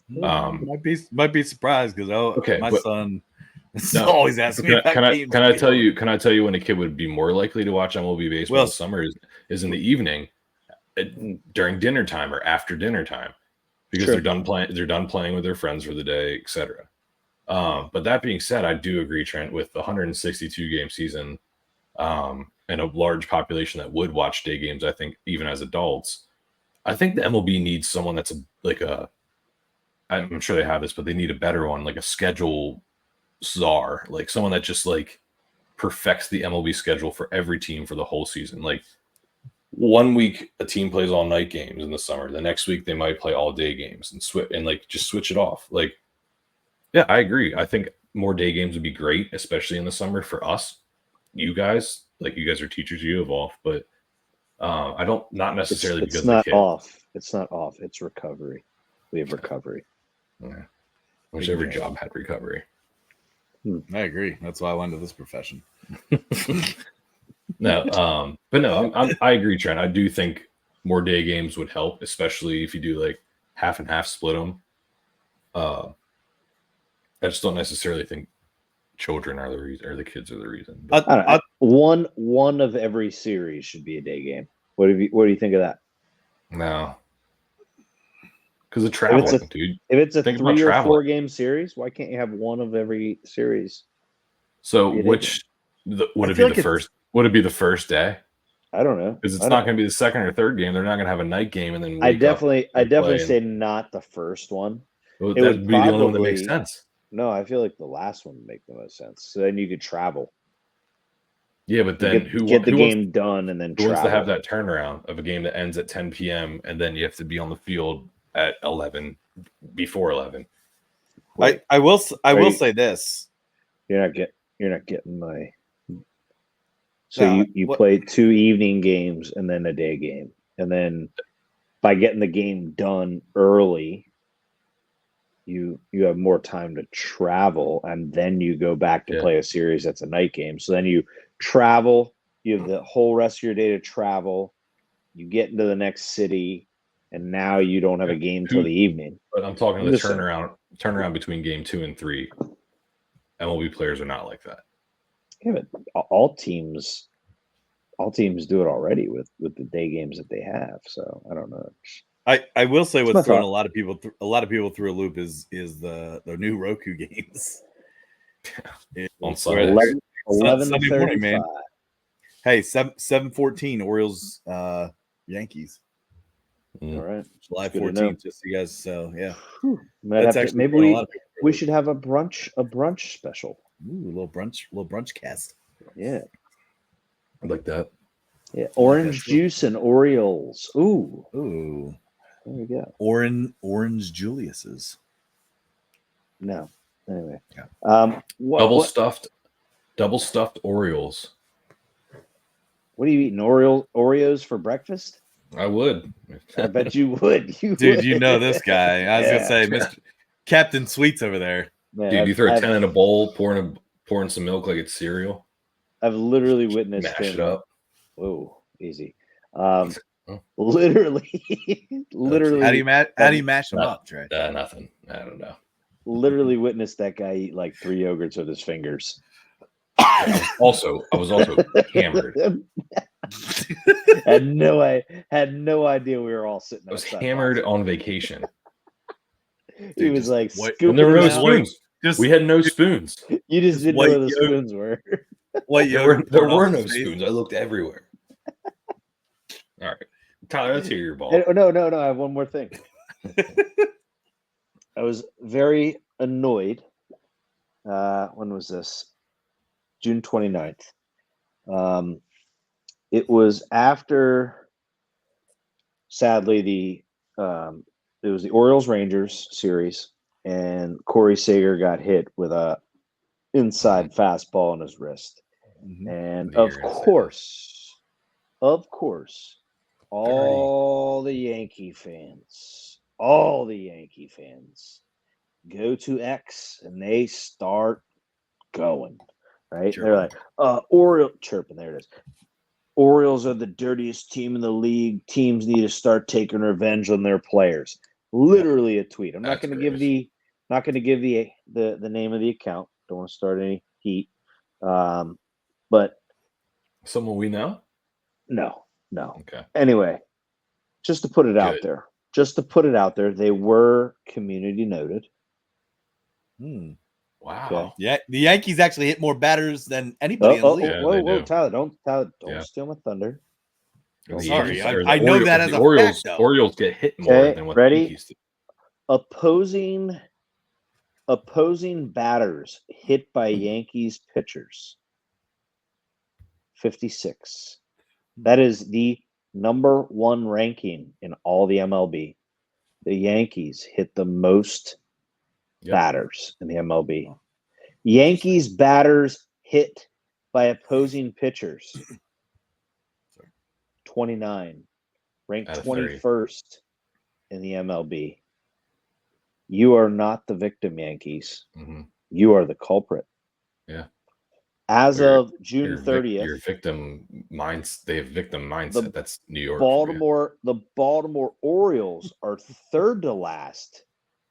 Might be surprised because my son always asks me about games. Can I tell you when a kid would be more likely to watch MLB baseball in the summer is in the evening during dinner time or after dinner time, because they're done playing with their friends for the day, etc. But that being said, I do agree, Trent, with the 162 game season and a large population that would watch day games. I think even as adults, I think the MLB needs someone that's I'm sure they have this, but they need a better one, like a schedule czar, like someone that just like perfects the MLB schedule for every team for the whole season. Like, 1 week a team plays all night games in the summer, the next week they might play all day games and just switch it off. Like, yeah, I agree. I think more day games would be great, especially in the summer for us. You guys are teachers, you evolve, but I don't, not necessarily it's because not off. It's not off. It's recovery. We have recovery. Yeah. Wish every job had recovery. I agree. That's why I went into this profession. No, but no, I agree, Trent. I do think more day games would help, especially if you do like half and half, split them. I just don't necessarily think children are the reason, or the kids are the reason. But one of every series should be a day game. What do you think of that? No, because of traveling, dude. If it's a 3 or 4 game series, why can't you have one of every series? So would it be the first day? I don't know. Because it's not going to be the second or third game. They're not going to have a night game and then I wake up definitely and say not the first one. well, It that'd would be the only one that makes probably- sense. No, I feel like the last one would make the most sense. So then you could travel. Yeah, but then Get the who game done and then who wants to have travel. that turnaround of a game that ends at 10 p.m. and then you have to be on the field at 11 before 11? I will you- say this. You're not getting my. So No, you what- play 2 evening games and then a day game, and then by getting the game done early, you have more time to travel, and then you go back to Yeah. play a series that's a night game. So then you travel. You have the whole rest of your day to travel. You get into the next city, and now you don't have a game till the evening. But I'm talking I'm the just saying. turnaround between game 2 and 3. MLB players are not like that. Yeah, but all teams do it already with the day games that they have. So I don't know. I will say my what's throwing thought. a lot of people through a loop is the new Roku games. On Where- Sunday. 11:35. man. Hey, 7/14 Orioles Yankees. All right. July Good to know. 14th, just so you guys. So yeah, Whew. that's actually Maybe throwing a lot of people through we a loop. should have a brunch special. Ooh, a little brunch cast. Yeah. I like that. Yeah. Orange juice and Orioles. Ooh. Ooh, There we go. orange Julius's. No. Anyway. Yeah. Double stuffed Orioles. What are you eating? Oreos for breakfast? I would. I bet you would. Dude, you know this guy. I was gonna say, Mr. Captain Sweets over there. Man, Dude, you throw I've, 10 in a bowl, pouring some milk like it's cereal. I've literally witnessed Mash him. it up. Whoa, easy. Oh. Literally. How do you mash them up, Trey? Nothing. I don't know. Literally witnessed that guy eat like 3 yogurts with his fingers. I was also hammered. had no idea we were all sitting. I was outside hammered boxing. on vacation. He was like what- scooping And there were no them out. spoons. Just We had no spoons. You just didn't know white where the yolk. spoons were. what There were no spoons. I looked everywhere. All right. Tyler, let's hear your ball. No. I have one more thing. I was very annoyed. When was this? June 29th. It was after, sadly, it was the Orioles Rangers series, and Corey Seager got hit with a inside fastball in his wrist. Mhm. And You're of gonna say course, all the Yankee fans go to X and they start going, right? Chirping. They're like, Oriole chirping, there it is. Orioles are the dirtiest team in the league. Teams need to start taking revenge on their players. Literally a tweet. I'm not That's going to give the name of the account. Don't want to start any heat. But Someone we know? no. Okay. Anyway, just to put it out Good. there, they were community noted. Hmm. Wow. Okay. Yeah, the Yankees actually hit more batters than anybody in the league. Yeah, they Whoa, do. Tyler, don't Yeah. steal my thunder. The Sorry, Yankees- or I the know Orioles- that as the a Orioles, fact, though. Orioles get hit more Okay, than what ready? the Yankees do. Opposing batters hit by Yankees pitchers. 56. That is the number 1 ranking in all the MLB. The Yankees hit the most batters in the MLB. Yankees batters hit by opposing pitchers. 29. Ranked Out of 30. 21st in the MLB. You are not the victim, Yankees. Mm-hmm. You are the culprit. Yeah. As Well, of June 30th, Your victim minds. They have victim mindset. That's New York. the Baltimore Orioles are third to last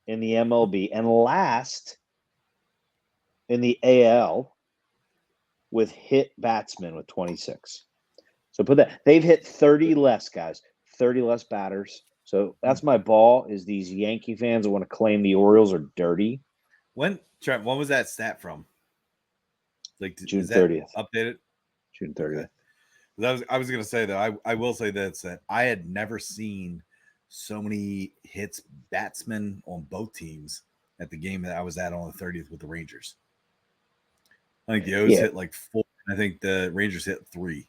in the MLB and last in the AL with hit batsmen with 26. So put that. They've hit 30 less, guys. 30 less batters. So that's my ball. Is these Yankee fans that want to claim the Orioles are dirty? Trent, when was that stat from? Like June is that 30th. updated? June 30th. Okay. I was gonna say that I will say this, that I had never seen so many hits batsmen on both teams at the game that I was at on the 30th with the Rangers. I think the O's hit like 4. I think the Rangers hit 3.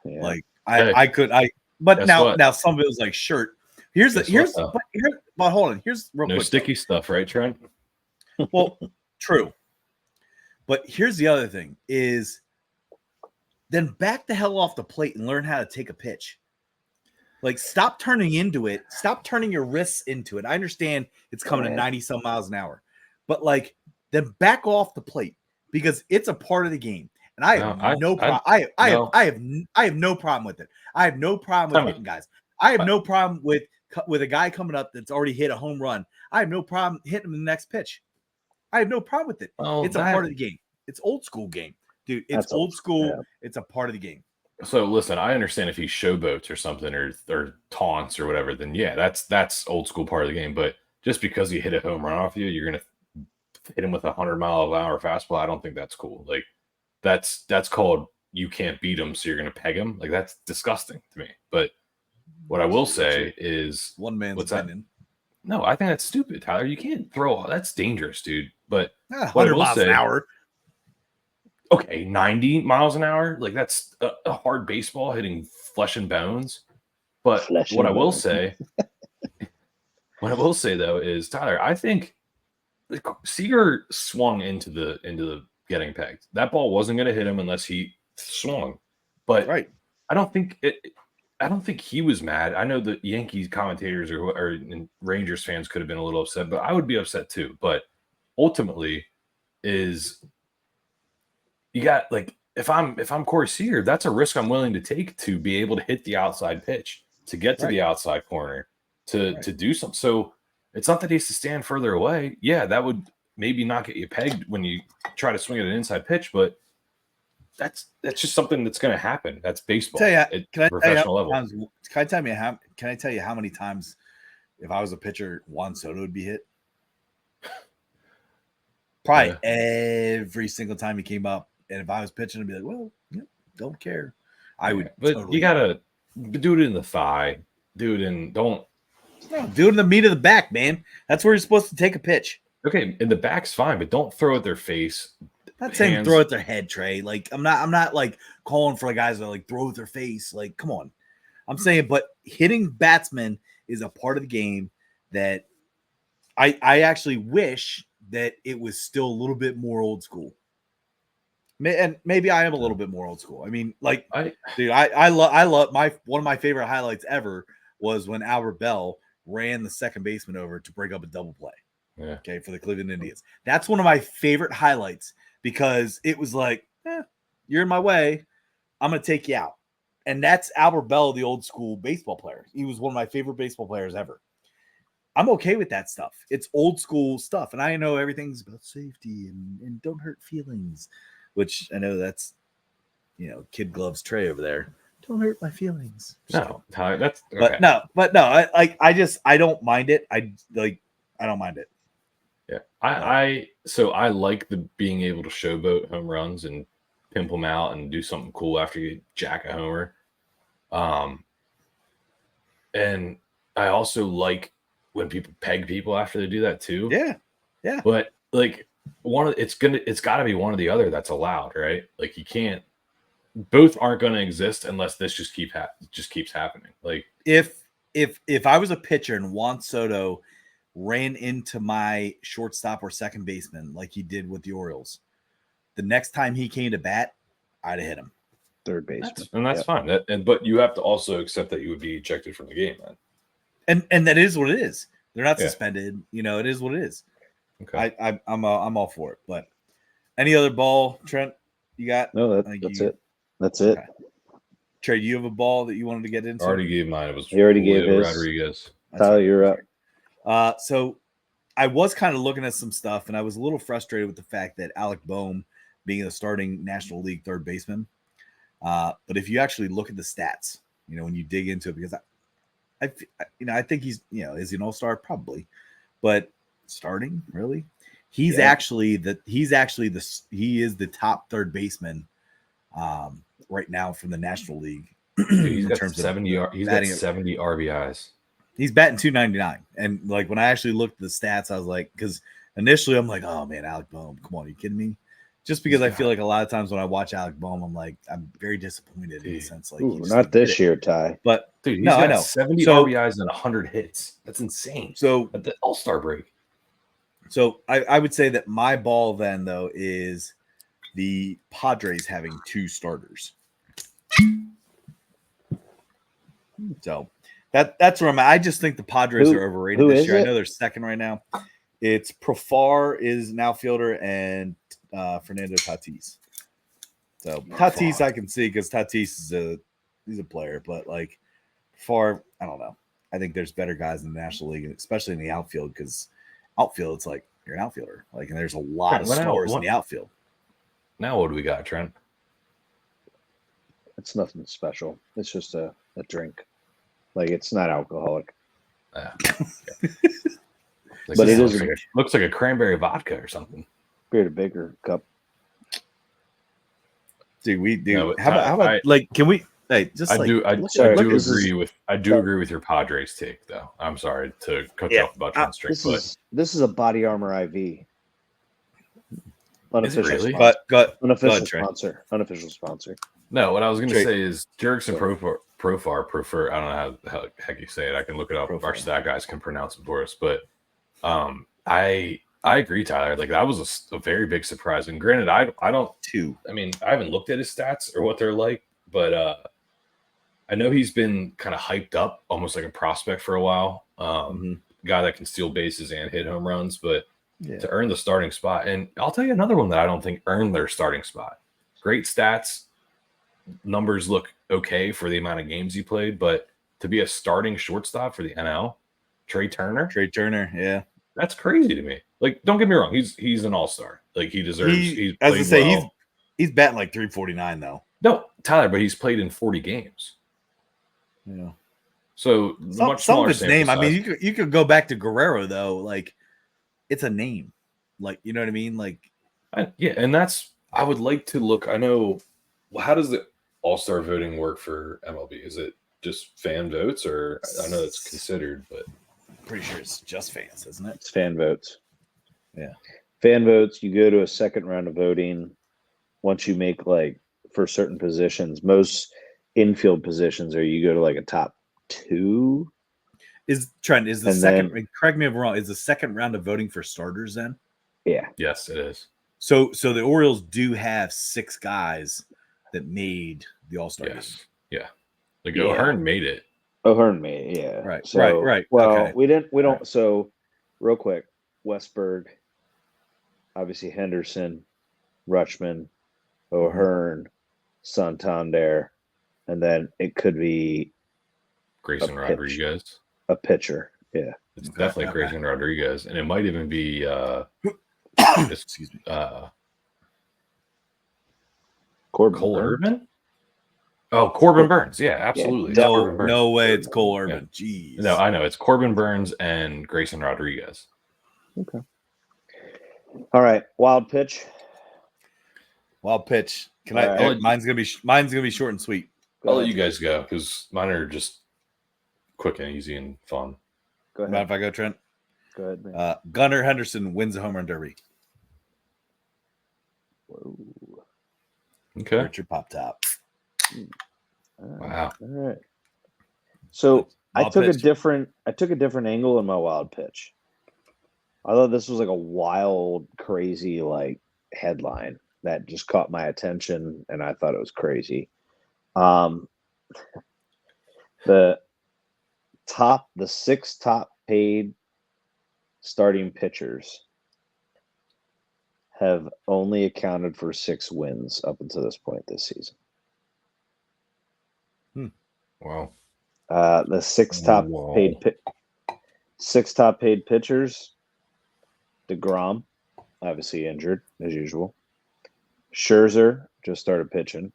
Yeah. Like Hey, but guess now what? some of it was like shirt. But hold on. Here's real no quick. sticky stuff, right, Trent? Well, true. But here's the other thing is then back the hell off the plate and learn how to take a pitch. Like, stop turning into it. Stop turning your wrists into it. I understand it's coming at 90 some miles an hour, but like, then back off the plate because it's a part of the game. And I have no problem. I have no problem with it. I have no problem with hitting guys. I have no problem with a guy coming up that's already hit a home run. I have no problem hitting him in the next pitch. I have no problem with it. It's a part of the game. It's old school game, dude. It's old school. Yeah. It's a part of the game. So listen, I understand if he showboats or something or taunts or whatever, then yeah, that's old school part of the game. But just because he hit a home run off you, you're gonna hit him with 100-mile-an-hour fastball. I don't think that's cool. Like that's called you can't beat him, so you're gonna peg him. Like that's disgusting to me. But what I will say is one man's opinion. No, I think that's stupid, Tyler. You can't throw. That's dangerous, dude. But 100 miles an hour. Okay, 90 miles an hour. Like that's a hard baseball hitting flesh and bones. But what I will say though is, Tyler, I think Seager swung into the getting pegged. That ball wasn't going to hit him unless he swung. But I don't think he was mad. I know the Yankees commentators or Rangers fans could have been a little upset, but I would be upset too. But ultimately, you got like if I'm Corey Seager, that's a risk I'm willing to take to be able to hit the outside pitch, to get to the outside corner, to do something. So it's not that he has to stand further away. Yeah, that would maybe not get you pegged when you try to swing at an inside pitch, but that's just something that's going to happen. That's baseball. Can I tell you how many times if I was a pitcher, Juan Soto would be hit? Probably every single time he came up. And if I was pitching, I'd be like, well, don't care. I would. But you got to do it in the thigh. Do it in do it in the meat of the back, man. That's where you're supposed to take a pitch. Okay, in the back's fine, but don't throw at their face. I'm not saying throw at their head, Trey. Like I'm not like calling for guys that like throw at their face. Like, come on. I'm saying, but hitting batsmen is a part of the game that I actually wish that it was still a little bit more old school. And maybe I am a little bit more old school. I mean, like, I love one of my favorite highlights ever was when Albert Bell ran the second baseman over to break up a double play. Yeah. Okay, for the Cleveland Indians. That's one of my favorite highlights because it was like, you're in my way. I'm going to take you out. And that's Albert Bell, the old school baseball player. He was one of my favorite baseball players ever. I'm okay with that stuff. It's old school stuff. And I know everything's about safety and don't hurt feelings, which I know that's, kid gloves Trey over there. Don't hurt my feelings. No, that's okay. But no, I don't mind it. I don't mind it. Yeah. I like the being able to showboat home runs and pimp them out and do something cool after you jack a homer. And I also like when people peg people after they do that too. Yeah. Yeah. But like it's got to be one or the other that's allowed, right? Like you can't, both aren't going to exist unless this just keeps happening. Like if I was a pitcher and Juan Soto ran into my shortstop or second baseman like he did with the Orioles, the next time he came to bat, I'd have hit him. Third baseman. That's fine. But you have to also accept that you would be ejected from the game, man. And that is what it is. They're not suspended. It is what it is. Okay. I'm all for it. But any other ball, Trent, you got? No, that's it. That's it. Okay. Trey, do you have a ball that you wanted to get into? I already gave mine. It was he already gave his. Rodriguez. Tyler, you're up. So I was kind of looking at some stuff, and I was a little frustrated with the fact that Alec Boehm being the starting National League third baseman. But if you actually look at the stats, when you dig into it, because I think he's, is he an all-star? Probably, but starting really, he is the top third baseman right now from the National League. Dude, he's in got terms 70. of He's got batting. 70 RBIs. He's batting 299, and like when I actually looked at the stats, I was like, because initially I'm like, oh man, Alec Boehm, come on, are you kidding me? Just because I feel like a lot of times when I watch Alec Boehm, I'm like, I'm very disappointed in the sense like, not this year, Ty. But dude, he's no, got I know 70 RBIs and 100 hits. That's insane. So at the All-Star break. So I would say that my ball then though is the Padres having 2 starters. So that's where I'm at. I just think the Padres are overrated this year. I know they're second right now. It's Profar is an outfielder and Fernando Tatis. So Tatis I can see because Tatis he's a player, but like Profar, I don't know. I think there's better guys in the National League, especially in the outfield, because outfield it's like you're an outfielder. Like, and there's a lot of stars in the outfield. Now what do we got, Trent? It's nothing special. It's just a drink. Like, it's not alcoholic. Yeah. But it is looks like a cranberry vodka or something. Get a bigger cup. Dude, we do. No, how about like, can we? Hey, just I do agree with your Padres take, though. I'm sorry to cut you off about Trent's drink, but this is a Body Armor IV. Unofficial really? Sponsor. Unofficial sponsor. Unofficial sponsor. No, what I was going to say is Jerickson Profar prefer. I don't know how the heck you say it. I can look it up. Profar. Our stat guys can pronounce it for us, but I agree, Tyler. Like, that was a very big surprise. And granted, I don't too. I mean, I haven't looked at his stats or what they're like, but I know he's been kind of hyped up, almost like a prospect for a while. Guy that can steal bases and hit home runs, but to earn the starting spot. And I'll tell you another one that I don't think earned their starting spot. Great stats. Numbers look okay for the amount of games he played, but to be a starting shortstop for the NL, Trey Turner, yeah, that's crazy to me. Like, don't get me wrong, he's an all-star. Like, he deserves. He's as I say, he's batting like 349 though. No, Tyler, but he's played in 40 games. Yeah. So some of its name. Size. I mean, you could go back to Guerrero though. Like, it's a name. Like, you know what I mean? Like, yeah, and that's. I would like to look. I know. Well, how does the All-Star voting work for MLB? Is it just fan votes, or I know it's considered, but I'm pretty sure it's just fans, isn't it? It's fan votes. Yeah, fan votes. You go to a second round of voting once you make, like, for certain positions. Most infield positions, or you go to like a top 2. Correct me if I'm wrong, is the second round of voting for starters then? Yeah. Yes, it is. So the Orioles do have 6 guys that made the All-Star game. Yeah. Like, O'Hearn made it. O'Hearn made it, yeah. Right. So, right. Well, okay. we don't. So, real quick, Westberg, obviously Henderson, Rutschman, O'Hearn, Santander, and then it could be Grayson Rodriguez. A pitcher, yeah. It's definitely Grayson Rodriguez, and it might even be excuse me, Cole Irvin. Oh, Corbin Burns. Yeah, absolutely. Yeah, no way it's Cole Irvin. Yeah. Jeez. No, I know. It's Corbin Burns and Grayson Rodriguez. Okay. All right. Wild pitch. Can I? Mine's gonna be short and sweet. I'll let you guys go because mine are just quick and easy and fun. Go ahead. Mind if I go, Trent? Go ahead, man. Gunnar Henderson wins the home run derby. Whoa. Okay. Richard Pop Top. Wow. All right. So I took a different angle in my wild pitch. I thought this was like a wild, crazy, like, headline that just caught my attention, and I thought it was crazy. The 6 top paid starting pitchers have only accounted for 6 wins up until this point this season. Wow. The 6 top paid pitchers: DeGrom, obviously injured as usual. Scherzer just started pitching.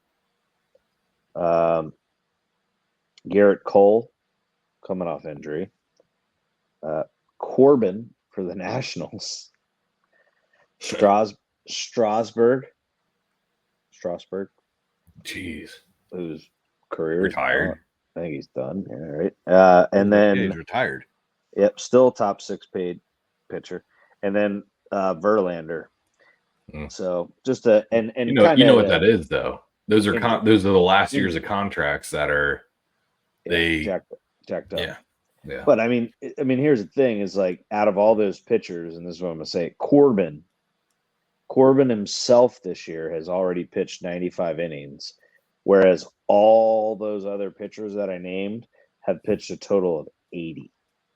Garrett Cole coming off injury. Corbin for the Nationals. Strasburg. Jeez. whose career Retired. I think he's done. Yeah, right. And then he's retired. Yep, still top 6 paid pitcher, and then Verlander. So just and you know what that is though. Those are those are the last years of contracts that are jacked up. Yeah. But I mean, here's the thing: is like out of all those pitchers, and this is what I'm gonna say, Corbin himself this year has already pitched 95 innings, whereas all those other pitchers that I named have pitched a total of 80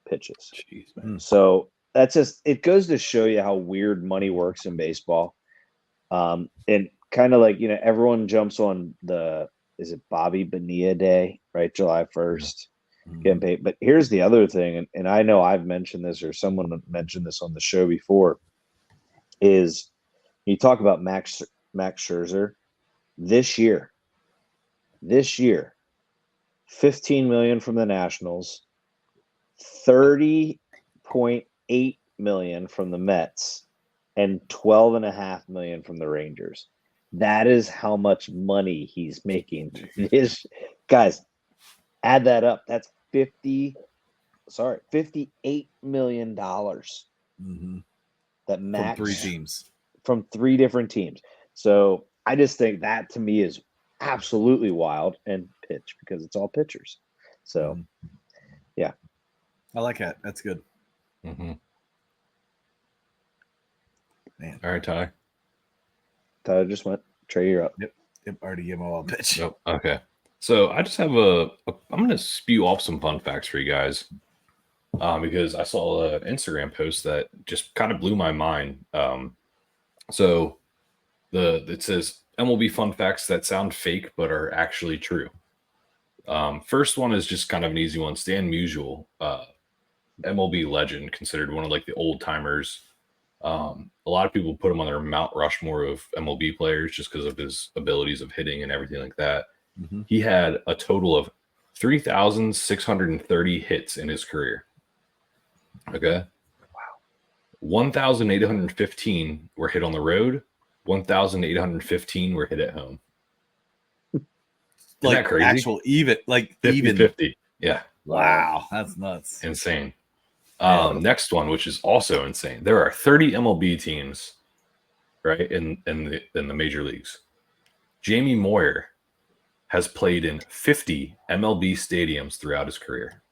pitches. Jeez, man. So that's just, it goes to show you how weird money works in baseball. And kind of like, everyone jumps on is it Bobby Bonilla Day, right? July 1st, getting paid. But here's the other thing, and I know I've mentioned this, or someone mentioned this on the show before, is you talk about Max Scherzer this year, 15 million from the Nationals, 30.8 million from the Mets, and 12.5 million from the Rangers. That is how much money he's making. Guys, add that up. That's $58 million. That Max from 3 different teams. So I just think that to me is absolutely wild, and pitch because it's all pitchers. So yeah, I like that. That's good. Man. All right, Tyler. Tyler just went. Trey, you're up. Yep. Already gave him all pitch. Nope. Okay. So I just have I'm going to spew off some fun facts for you guys, because I saw an Instagram post that just kind of blew my mind. So it says MLB fun facts that sound fake but are actually true. First one is just kind of an easy one. Stan Musial, MLB legend, considered one of like the old timers. A lot of people put him on their Mount Rushmore of MLB players just because of his abilities of hitting and everything like that. He had a total of 3,630 hits in his career. Okay. Wow. 1,815 were hit on the road. 1,815 were hit at home. Isn't that crazy? Actual even, like 50. Yeah. Wow. That's nuts. Insane. Next one, which is also insane. There are 30 MLB teams, right, in the major leagues. Jamie Moyer has played in 50 MLB stadiums throughout his career.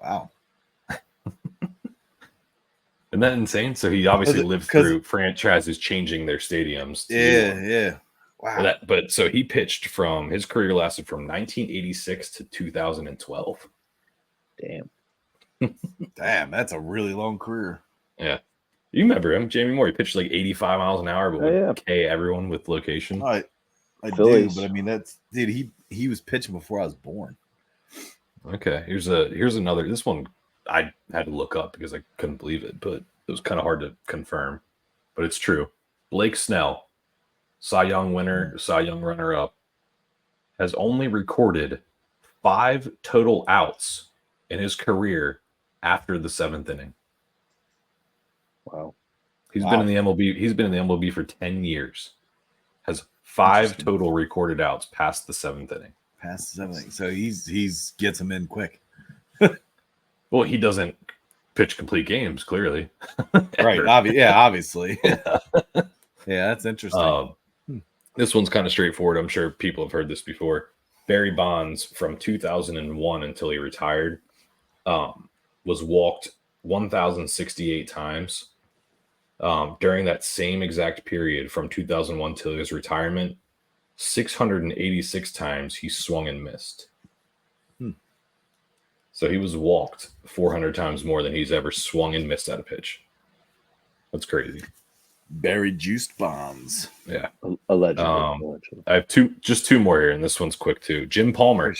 Wow. Isn't that insane? So he obviously lived through franchises changing their stadiums. Yeah. Wow. But so he pitched his career lasted from 1986 to 2012. Damn, that's a really long career. Yeah. You remember him, Jamie Moore. He pitched like 85 miles an hour, but would K everyone with location. I do, but I mean, that's, dude, he was pitching before I was born. Okay. Here's another. This one I had to look up because I couldn't believe it, but it was kind of hard to confirm. But it's true. Blake Snell, Cy Young winner, Cy Young runner-up, has only recorded 5 total outs in his career after the 7th inning. Wow. He's been in the MLB. He's been in the MLB for 10 years. Has 5 total recorded outs past the 7th inning. So he's gets them in quick. Well, he doesn't pitch complete games, clearly. Right. Obviously. Yeah, that's interesting. This one's kind of straightforward. I'm sure people have heard this before. Barry Bonds, from 2001 until he retired, was walked 1,068 times. During that same exact period from 2001 till his retirement, 686 times he swung and missed. So he was walked 400 times more than he's ever swung and missed at a pitch. That's crazy. Barry Juiced Bonds. Yeah. Allegedly. I have two more here, and this one's quick too. Jim Palmer,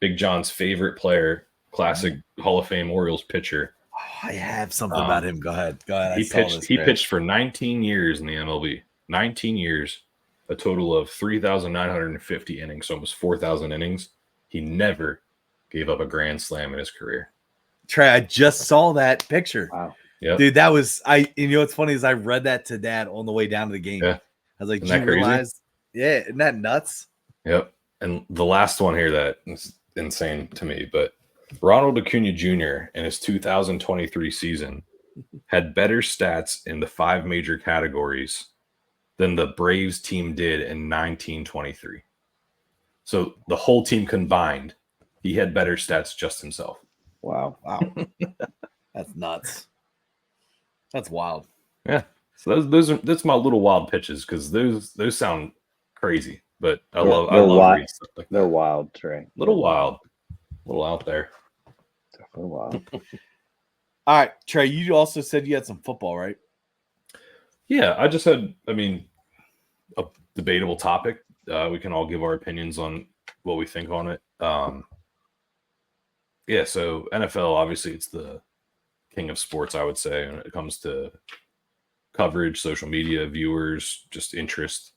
Big John's favorite player, classic Hall of Fame Orioles pitcher. Oh, I have something about him. Go ahead. He pitched for 19 years in the MLB. 19 years, a total of 3,950 innings, so almost 4,000 innings. He never gave up a grand slam in his career. Trey, I just saw that picture. Wow. Yep. Dude, that was what's funny is I read that to Dad on the way down to the game. Yeah. I was like, "Do you realize?" Yeah, isn't that nuts? Yep. And the last one here that is insane to me, but Ronald Acuna Jr. in his 2023 season had better stats in the 5 major categories than the Braves team did in 1923. So the whole team combined, he had better stats just himself. Wow. That's nuts. That's wild. Yeah. So that's my little wild pitches because those sound crazy, but I love reading stuff like that. They're wild, Trey. Little wild, a little out there. Definitely wild. All right, Trey. You also said you had some football, right? Yeah, I just had. I mean, a debatable topic. We can all give our opinions on what we think on it. Yeah, so NFL, obviously, it's the king of sports, I would say, when it comes to coverage, social media, viewers, just interest.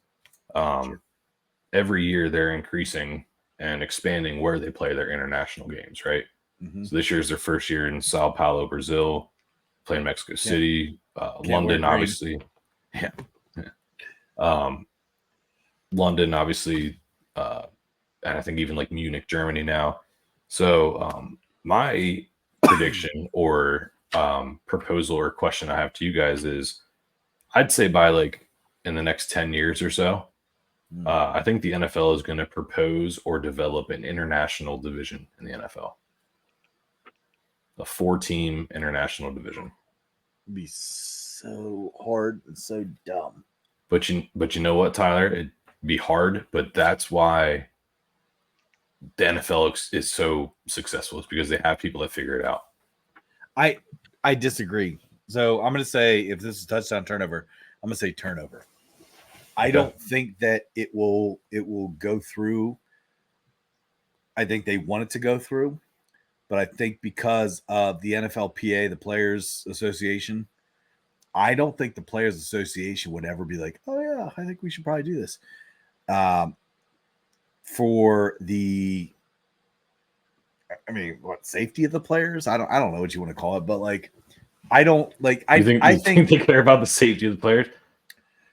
Every year they're increasing and expanding where they play their international games, right? Mm-hmm. So this year is their first year in Sao Paulo, Brazil, playing Mexico City, London, obviously. Yeah. London, obviously, and I think even like Munich, Germany now. So my prediction or proposal or question I have to you guys is, I'd say by like in the next 10 years or so, I think the NFL is going to propose or develop an international division in the NFL. A 4-team international division. It'd be so hard and so dumb. But you know what, Tyler? It'd be hard, but that's why the NFL is so successful. It's because they have people that figure it out. I disagree. So I'm going to say, if this is touchdown turnover, I'm going to say turnover. I don't think that it will go through. I think they want it to go through, but I think because of the NFLPA, the Players Association, I don't think the Players Association would ever be like, oh yeah, I think we should probably do this. For the, I mean, what, safety of the players? I don't know what you want to call it, but like, I don't like. I think they care about the safety of the players.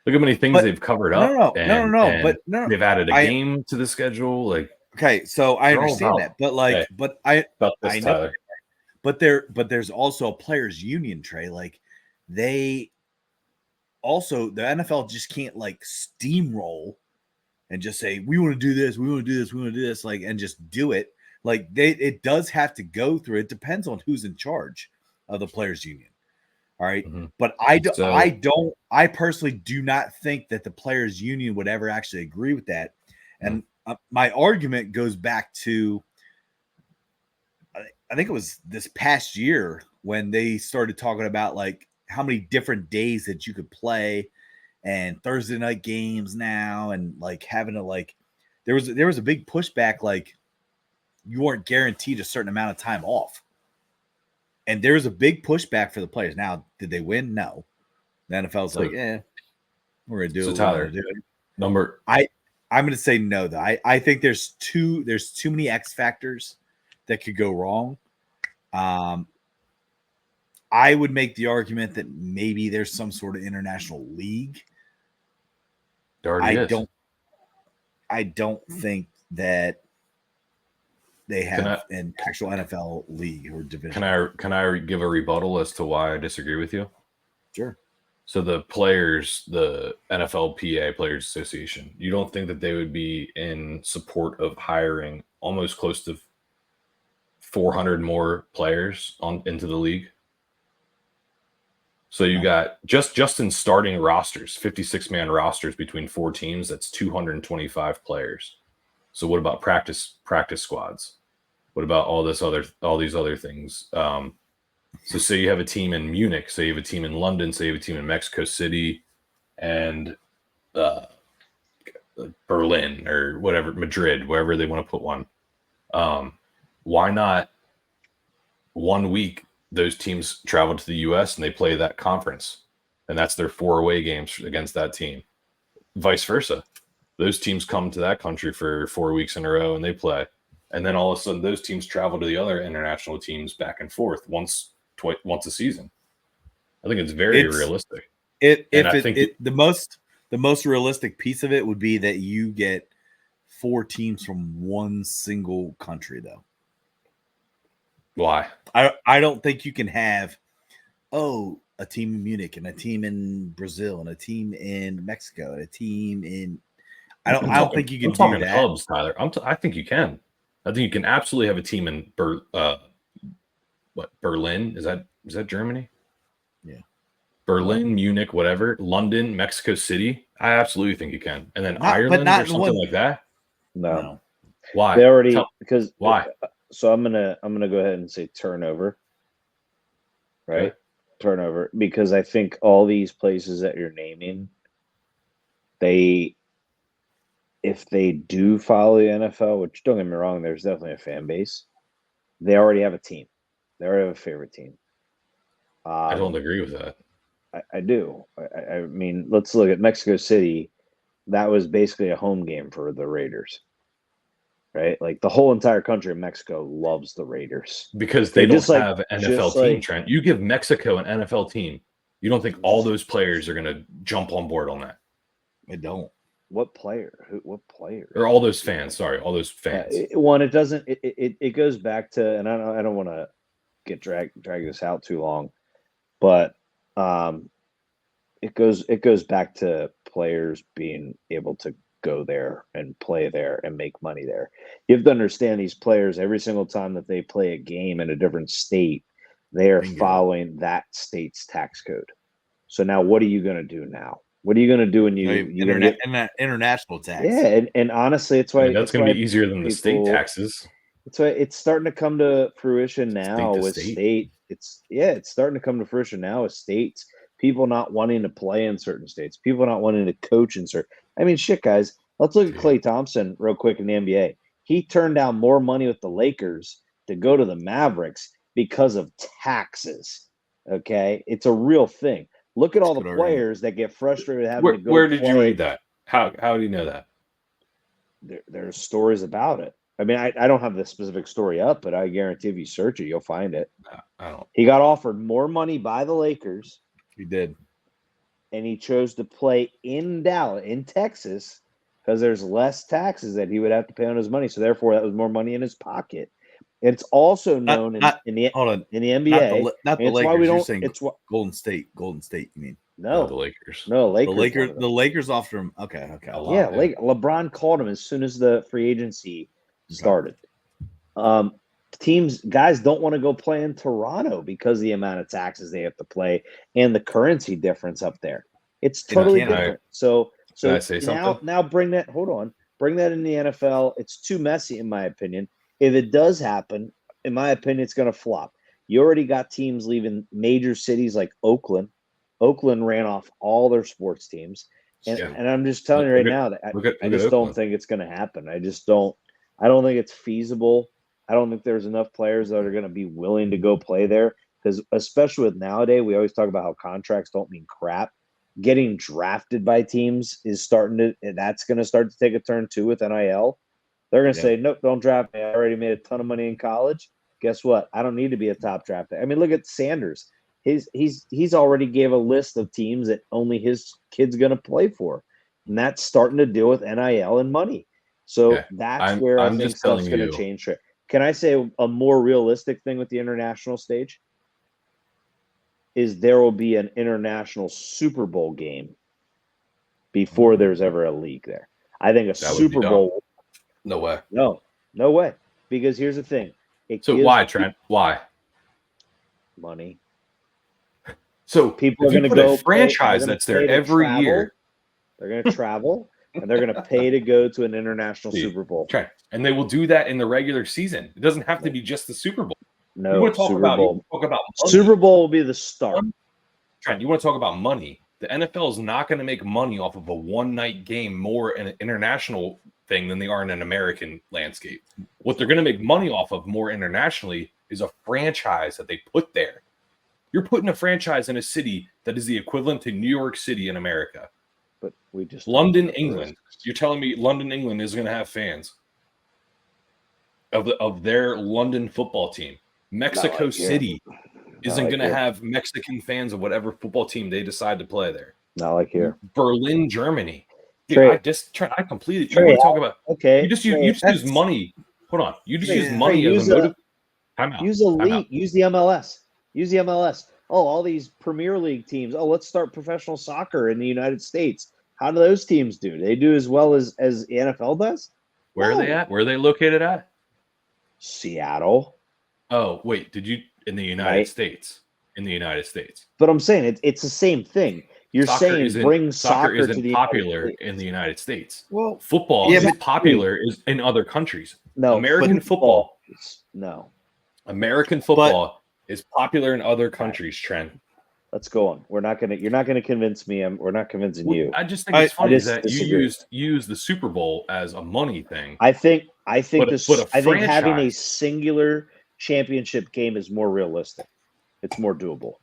Look how many things they've covered up. No. But they've added a game to the schedule. Like, okay, so I understand that, but like, hey, but I know, Tyler. But there's also a players union, Trey. Like, they also, the NFL just can't like steamroll and just say, we want to do this, we want to do this, we want to do this, like, and just do it. Like, it does have to go through. It depends on who's in charge of the players union. All right. Mm-hmm. But I personally do not think that the players union would ever actually agree with that. And my argument goes back to, I think it was this past year when they started talking about like how many different days that you could play and Thursday night games now, and like having to like, there was a big pushback, like you weren't guaranteed a certain amount of time off. And there's a big pushback for the players. Now, did they win? No. The NFL's like, we're gonna do it. Tyler, do it. I'm gonna say no, though. I think there's too many X factors that could go wrong. I would make the argument that maybe there's some sort of international league. I don't think that they have an actual NFL league or division. Can I give a rebuttal as to why I disagree with you? Sure. So the players, the NFLPA Players Association, you don't think that they would be in support of hiring almost close to 400 more players into the league? So you got just in starting rosters, 56-man rosters between 4 teams, that's 225 players. So what about practice squads? What about all these other things? So say you have a team in Munich, say you have a team in London, say you have a team in Mexico City, and Berlin or whatever, Madrid, wherever they want to put one. Why not 1 week those teams travel to the U.S. and they play that conference, and that's their 4 away games against that team. Vice versa. Those teams come to that country for 4 weeks in a row and they play. And then all of a sudden those teams travel to the other international teams back and forth once a season. I think it's very realistic. The The most realistic piece of it would be that you get 4 teams from one single country, though. Why? I don't think you can have a team in Munich and a team in Brazil and a team in Mexico and a team in. I don't think you can do that. Hubs, Tyler. I think you can. I think you can absolutely have a team in Berlin? Is that Germany? Yeah. Berlin, Munich, whatever, London, Mexico City. I absolutely think you can. And then Ireland or something like that. No. Why? They already because why? So I'm gonna go ahead and say turnover. Right? Okay. Turnover. Because I think all these places that you're naming, if they do follow the NFL, which don't get me wrong, there's definitely a fan base. They already have a team. They already have a favorite team. I don't agree with that. I do. I mean, let's look at Mexico City. That was basically a home game for the Raiders, right? Like the whole entire country of Mexico loves the Raiders because they don't have an NFL team. Trent, you give Mexico an NFL team. You don't think all those players are going to jump on board on that? I don't. What player? What player? Or all those fans? Sorry, all those fans. It doesn't. It goes back to, and I don't want to get drag this out too long, but it goes back to players being able to go there and play there and make money there. You have to understand these players, every single time that they play a game in a different state, they are following that state's tax code. So now what are you going to do now? What are you going to do when you get international tax? Yeah, and honestly, it's why that's going to be easier than the state taxes. That's why it's starting to come to fruition now with state. It's starting to come to fruition now with states. People not wanting to play in certain states. People not wanting to coach in certain. I mean, shit, guys. Let's look at Klay Thompson real quick in the NBA. He turned down more money with the Lakers to go to the Mavericks because of taxes. Okay, it's a real thing. Look at all the players that get frustrated having to go. Where did you read that? How do you know that? There's stories about it. I mean, I don't have the specific story up, but I guarantee if you search it, you'll find it. I don't. He got offered more money by the Lakers. He did. And he chose to play in Dallas, in Texas, because there's less taxes that he would have to pay on his money. So therefore, that was more money in his pocket. It's also known in the NBA. Not the Lakers. You're saying Golden State. Golden State. You mean? No, the Lakers. No, Lakers. The Lakers offered him. Okay. Yeah, LeBron called him as soon as the free agency started. Guys don't want to go play in Toronto because of the amount of taxes they have to pay and the currency difference up there. It's totally different. So now bring that. Hold on, bring that in the NFL. It's too messy, in my opinion. If it does happen, in my opinion, it's going to flop. You already got teams leaving major cities like Oakland. Oakland ran off all their sports teams, and I'm just telling you right now that I just don't think it's going to happen. I just don't. I don't think it's feasible. I don't think there's enough players that are going to be willing to go play there, because especially with nowadays, we always talk about how contracts don't mean crap. Getting drafted by teams is that's going to start to take a turn too with NIL. They're going to say, nope, don't draft me. I already made a ton of money in college. Guess what? I don't need to be a top draft pick. I mean, look at Sanders. He's already gave a list of teams that only his kid's going to play for, and that's starting to deal with NIL and money. So that's where I think stuff's going to change. Can I say a more realistic thing with the international stage? Is there will be an international Super Bowl game before there's ever a league there. I think a Super Bowl. No way. No way. Because here's the thing. Why, Trent? Why? Money. So people are going to go a franchise that's there every year. They're going to travel and they're going to pay to go to an international Super Bowl. Trent, and they will do that in the regular season. It doesn't have to be just the Super Bowl. No, you want to talk about money. Super Bowl will be the start. Trent, you want to talk about money? The NFL is not going to make money off of a one-night game more in an international thing than they are in an American landscape. What they're going to make money off of more internationally is a franchise that they put there. You're putting a franchise in a city that is the equivalent to New York City in America. But we just London, England. You're telling me London, England is going to have fans of their London football team. Mexico City isn't going to have Mexican fans of whatever football team they decide to play there. Not like here. Berlin, Germany. Dude, Trey, I completely. Trey, You want to talk about? okay. You just use money. Hold on. You just use money as a motive. Time out. Use a league. Use the MLS. Use the MLS. Oh, all these Premier League teams. Oh, let's start professional soccer in the United States. How do those teams do? They do as well as the NFL does? Where are they at? Where are they located at? Seattle. Oh, wait. Did you in the United States? In the United States. But I'm saying it's the same thing. You're saying bring soccer to the popular in the United States. Well, football is popular in other countries. No, American football. No. American football is popular in other countries, Trent. Let's go on. You're not gonna convince me. We're not convincing you. I just think it's funny that you use the Super Bowl as a money thing. I think having a singular championship game is more realistic. It's more doable.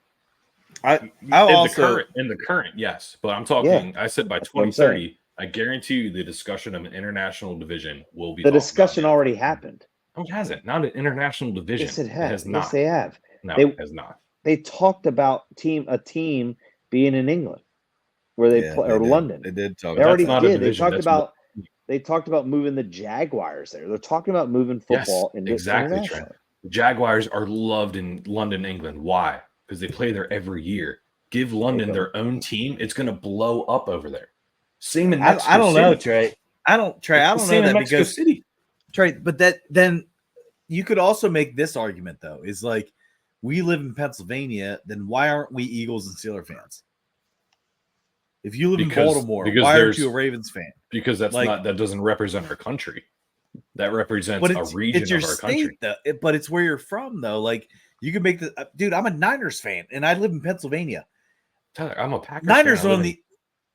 In the current, yes, but I'm talking. I said by 2030, I guarantee you the discussion of an international division will be. The discussion already happened. No, it hasn't. Not an international division. Yes, it has. It has not. Yes, they have. No, it has not. They talked about a team being in England, where they play, or London. They did talk. They already did. They talked about moving the Jaguars there. They're talking about moving football into exactly. Trent. The Jaguars are loved in London, England. Why? Because they play there every year. Give London their own team. It's going to blow up over there. Same in Mexico I don't City. know, Trey. I don't know that because City. Trey, but then you could also make this argument though. Is like we live in Pennsylvania, then why aren't we Eagles and Steelers fans? If you live in Baltimore, why aren't you a Ravens fan? Because that doesn't represent our country. That represents a region of our country. But it's where you're from, though. Like you can make the dude. I'm a Niners fan, and I live in Pennsylvania. Tyler, I'm a Packers Niners fan. on the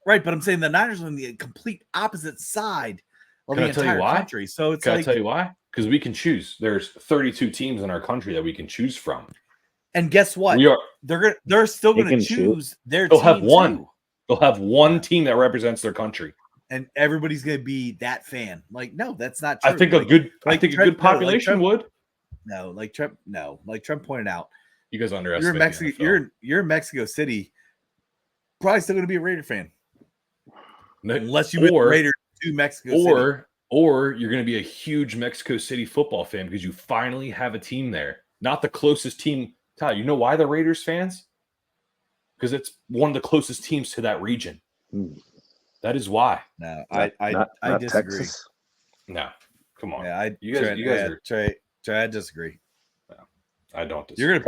right, but I'm saying the Niners are on the complete opposite side of the entire country. So it's Can I tell you why? Because we can choose. There's 32 teams in our country that we can choose from. And guess what? They're still going to choose their They'll team have one. too. They'll have one team that represents their country. And everybody's going to be that fan. Like, no, that's not true. I think a good population would. No, like Trump pointed out. You guys underestimate. You're in Mexico City. Probably still going to be a Raider fan. Unless you were Raiders to Mexico City. Or you're going to be a huge Mexico City football fan because you finally have a team there. Not the closest team. Tyler, you know why the Raiders fans? Because it's one of the closest teams to that region. That is why. No, I disagree. Texas? No, come on. Yeah, you guys are Trey. I disagree. No, I don't disagree.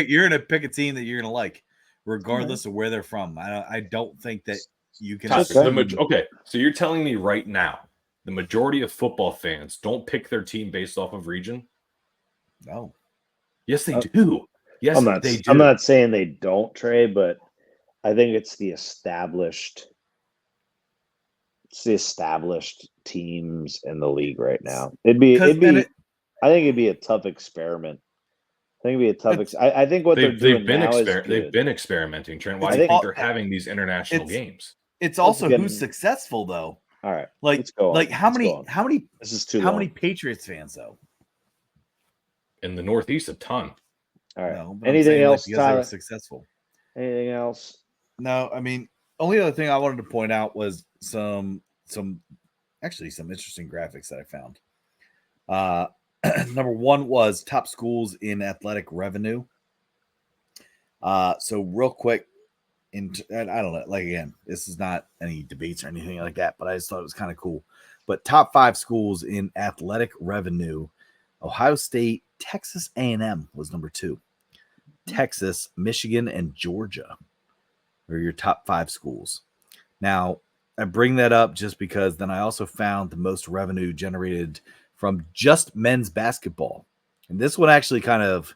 You're gonna pick a team that you're gonna like, regardless of where they're from. I don't think that you can. Okay, so you're telling me right now the majority of football fans don't pick their team based off of region? No. Yes, they do. Yes, they do. I'm not saying they don't, Trey, but I think it's the established teams in the league right now. I think it'd be a tough experiment. I think what they're doing now is good. They've been experimenting, Trent. Why do you think they're having these international games? It's also who's successful though. All right. Like how many this is too long. Many Patriots fans though? In the Northeast, a ton. All right. No, anything else, Tyler? Successful. Anything else? No, I mean, only other thing I wanted to point out was some interesting graphics that I found. Number one was top schools in athletic revenue. So real quick, and I don't know, like again, this is not any debates or anything like that, but I just thought it was kind of cool. But top 5 schools in athletic revenue: Ohio State, Texas A&M was number 2. Texas, Michigan, and Georgia are your top 5 schools. Now, I bring that up just because then I also found the most revenue generated from just men's basketball. And this one actually kind of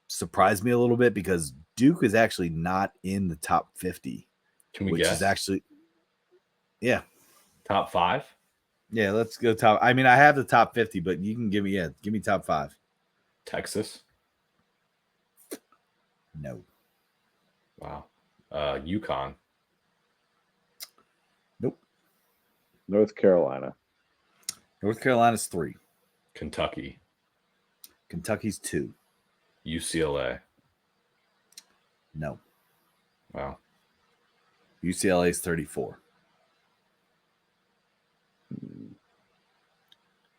surprised me a little bit because Duke is actually not in the top 50. Can we guess? Is actually, yeah. Top 5? Yeah, let's go top. I mean, I have the top 50, but you can give me top 5. Texas? No. Wow. UConn? Nope. North Carolina. North Carolina's 3. Kentucky? Kentucky's 2. UCLA? No. Wow. UCLA is 34.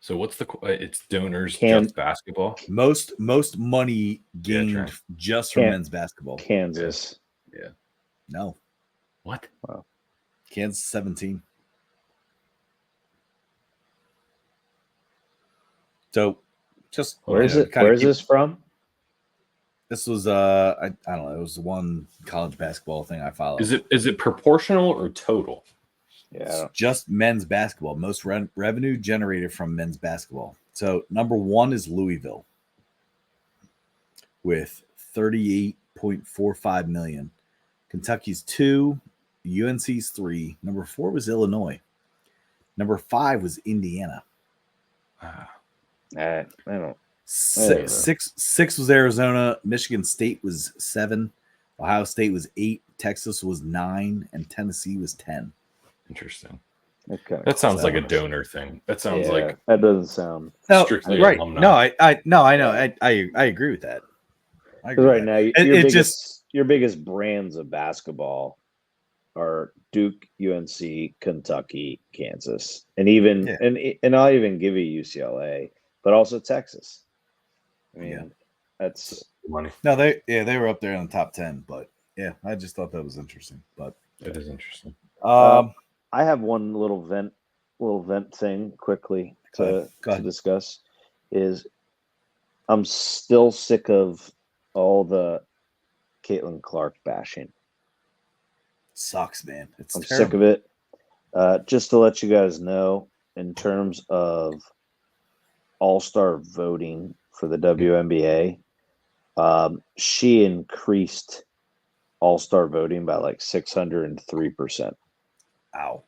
So what's it's donors just basketball? Most money gained just from men's basketball. Kansas. Yeah. No. What? Wow. Kansas 17. So just where's this from? This was I don't know, it was one college basketball thing I followed. Is it proportional or total? Yeah. It's just men's basketball. Most revenue generated from men's basketball. So number 1 is Louisville with 38.45 million. Kentucky's 2, UNC's 3. Number 4 was Illinois. Number 5 was Indiana. I don't. Six was Arizona. Michigan State was 7. Ohio State was 8. Texas was 9, and Tennessee was 10. Interesting. Okay. That sounds like a donor thing. That sounds like that doesn't sound strictly right. alumni. No, I know. I agree with that. Because right now, your biggest brands of basketball are Duke, UNC, Kentucky, Kansas, and and I'll even give you UCLA, but also Texas. I mean, that's money. No, they were up there in the top 10, but yeah, I just thought that was interesting. But it is interesting. I have one little vent thing quickly to discuss. Is I'm still sick of all the Caitlin Clark bashing. Sucks, man. I'm sick of it. Just to let you guys know, in terms of all-star voting for the WNBA, she increased all-star voting by like 603%. Ow.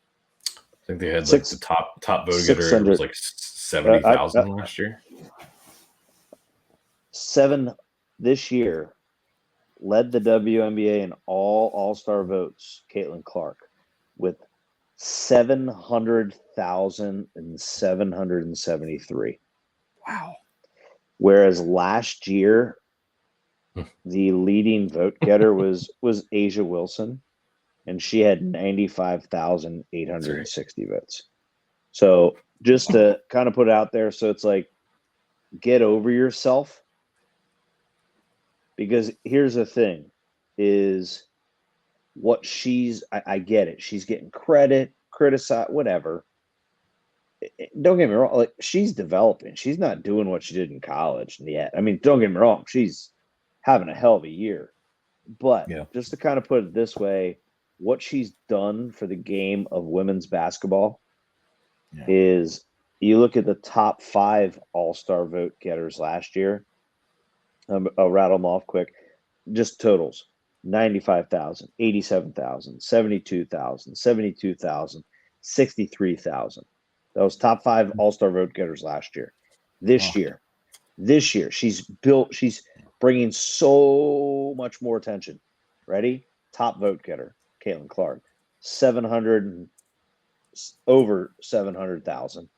I think they had like the top vote getter was like 70,000 last year. 7 this year led the WNBA in all-star votes, Caitlin Clark, with 700,773. Wow. Whereas last year, the leading vote getter was Asia Wilson, and she had 95,860 votes. So just to kind of put it out there, so it's like, get over yourself. Because here's the thing, is what I get it. She's getting credit, criticized, whatever. Don't get me wrong. Like, she's developing. She's not doing what she did in college yet. I mean, don't get me wrong. She's having a hell of a year. But just to kind of put it this way, what she's done for the game of women's basketball is, you look at the top 5 all-star vote getters last year. I'll rattle them off quick. Just totals: 95,000, 87,000, 72,000, 72,000, 63,000. That was top 5 all-star vote getters last year. This year, she's bringing so much more attention. Ready? Top vote getter, Caitlin Clark, over 700,000,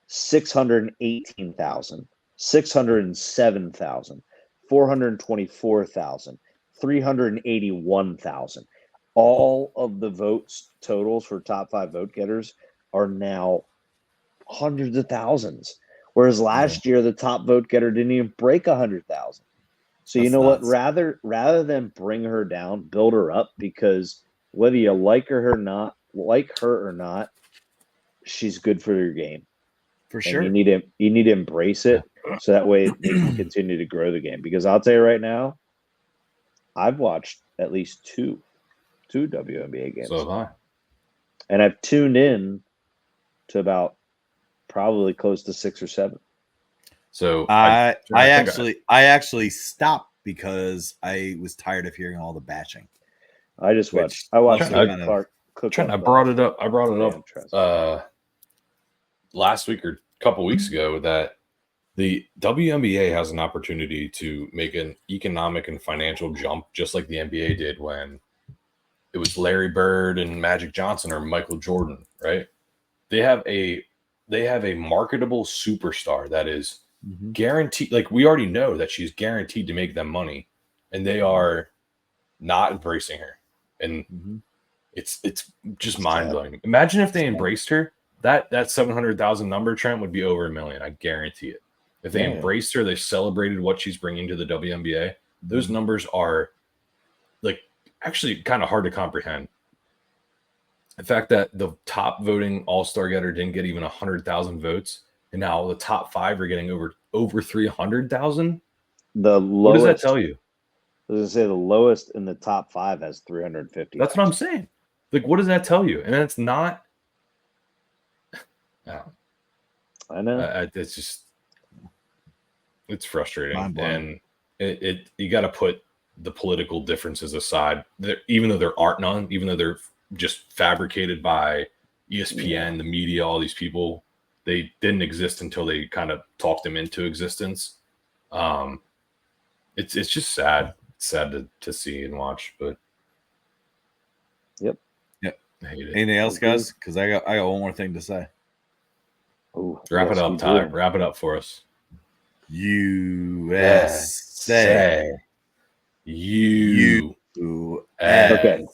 618,000. 607,000, 424,000, 381,000. All of the votes totals for top 5 vote getters are now hundreds of thousands. Whereas last year, the top vote getter didn't even break 100,000. So you know what? Rather than bring her down, build her up, because whether you like her or not, she's good for your game. For sure. And you need to embrace it, so that way they can continue to grow the game. Because I'll tell you right now, I've watched at least two WNBA games. So have I. And I've tuned in to about probably close to 6 or 7. So I actually stopped because I was tired of hearing all the bashing. I watched Clark. I brought it up last week or a couple weeks ago that the WNBA has an opportunity to make an economic and financial jump, just like the NBA did when it was Larry Bird and Magic Johnson or Michael Jordan, right? They have a marketable superstar that is guaranteed. Like, we already know that she's guaranteed to make them money, and they are not embracing her. And It's just mind blowing. Imagine if they embraced her. That 700,000 number, Trent, would be over 1 million. I guarantee it. If they embraced her, they celebrated what she's bringing to the WNBA. Those numbers are like actually kind of hard to comprehend. The fact that the top voting All-Star getter didn't get even 100,000 votes, and now the top 5 are getting over 300,000. The lowest. What does that tell you? I was gonna say the lowest in the top 5 has 350. That's what I'm saying. Like, what does that tell you? And it's not. I know. It's just, it's frustrating, and you got to put the political differences aside. Even though there aren't none, even though they're just fabricated by ESPN, the media, all these people, they didn't exist until they kind of talked them into existence. It's just sad. It's sad to see and watch, but yep. I hate it. Anything else, guys? Because I got one more thing to say. Ooh, Wrap it up, Ty. Wrap it up for us. USA. USA. Okay.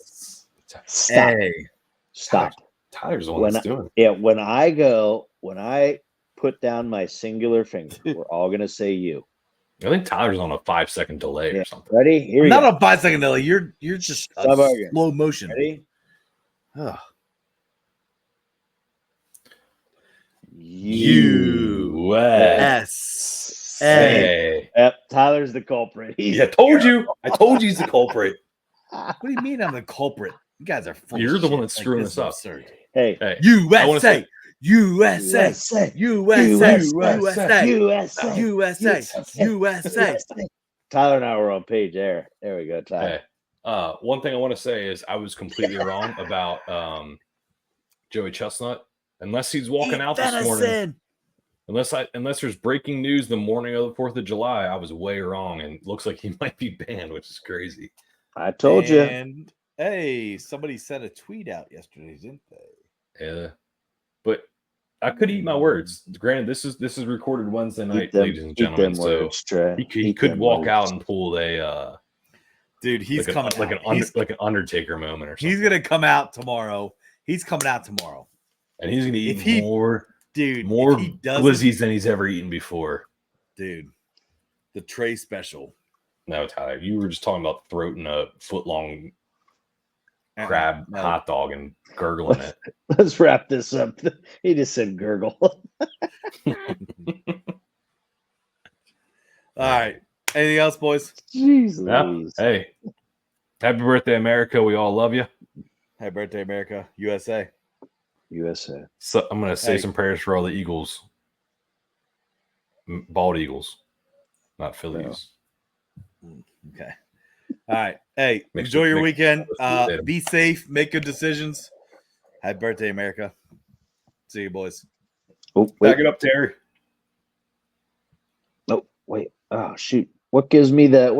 Stop. Tyler's the one that's doing it. Yeah, when I put down my singular finger, we're all gonna say you. I think Tyler's on a 5-second delay or something. Ready? Here you Not go. a 5-second delay. You're just slow motion. Ready? USA. Yep, Tyler's the culprit. I told you he's the culprit. What do you mean I'm the culprit? You guys are full You're of the shit. one that's screwing us up. Absurd. Hey, USA. Tyler and I were on page there. There we go, Tyler. Hey, one thing I want to say is I was completely wrong about Joey Chestnut. Unless he's walking out this morning, unless there's breaking news the morning of the 4th of July, I was way wrong, and it looks like he might be banned, which is crazy. I told you. And hey, somebody sent a tweet out yesterday, didn't they? Yeah, but I could eat my words. Granted, this is recorded Wednesday night, ladies and gentlemen. So he could walk out and pull a dude. He's like coming like an Undertaker moment or something. He's gonna come out tomorrow. He's coming out tomorrow, and he's gonna eat more glizzies than he's ever eaten before. Dude, the Trey special. No, Tyler, you were just talking about throating a foot-long crab hot dog and gurgling it. Let's wrap this up. He just said gurgle. All right. Anything else, boys? Jeez, yeah. Hey, happy birthday, America. We all love you. Happy birthday, America. USA. So I'm going to say some prayers for all the Eagles. Bald Eagles, not Phillies. No. Okay. All right. Hey, enjoy your weekend. Be safe. Make good decisions. Happy birthday, America. See you, boys. Oh, back it up, Terry. Oh, wait. Oh, shoot. What gives me the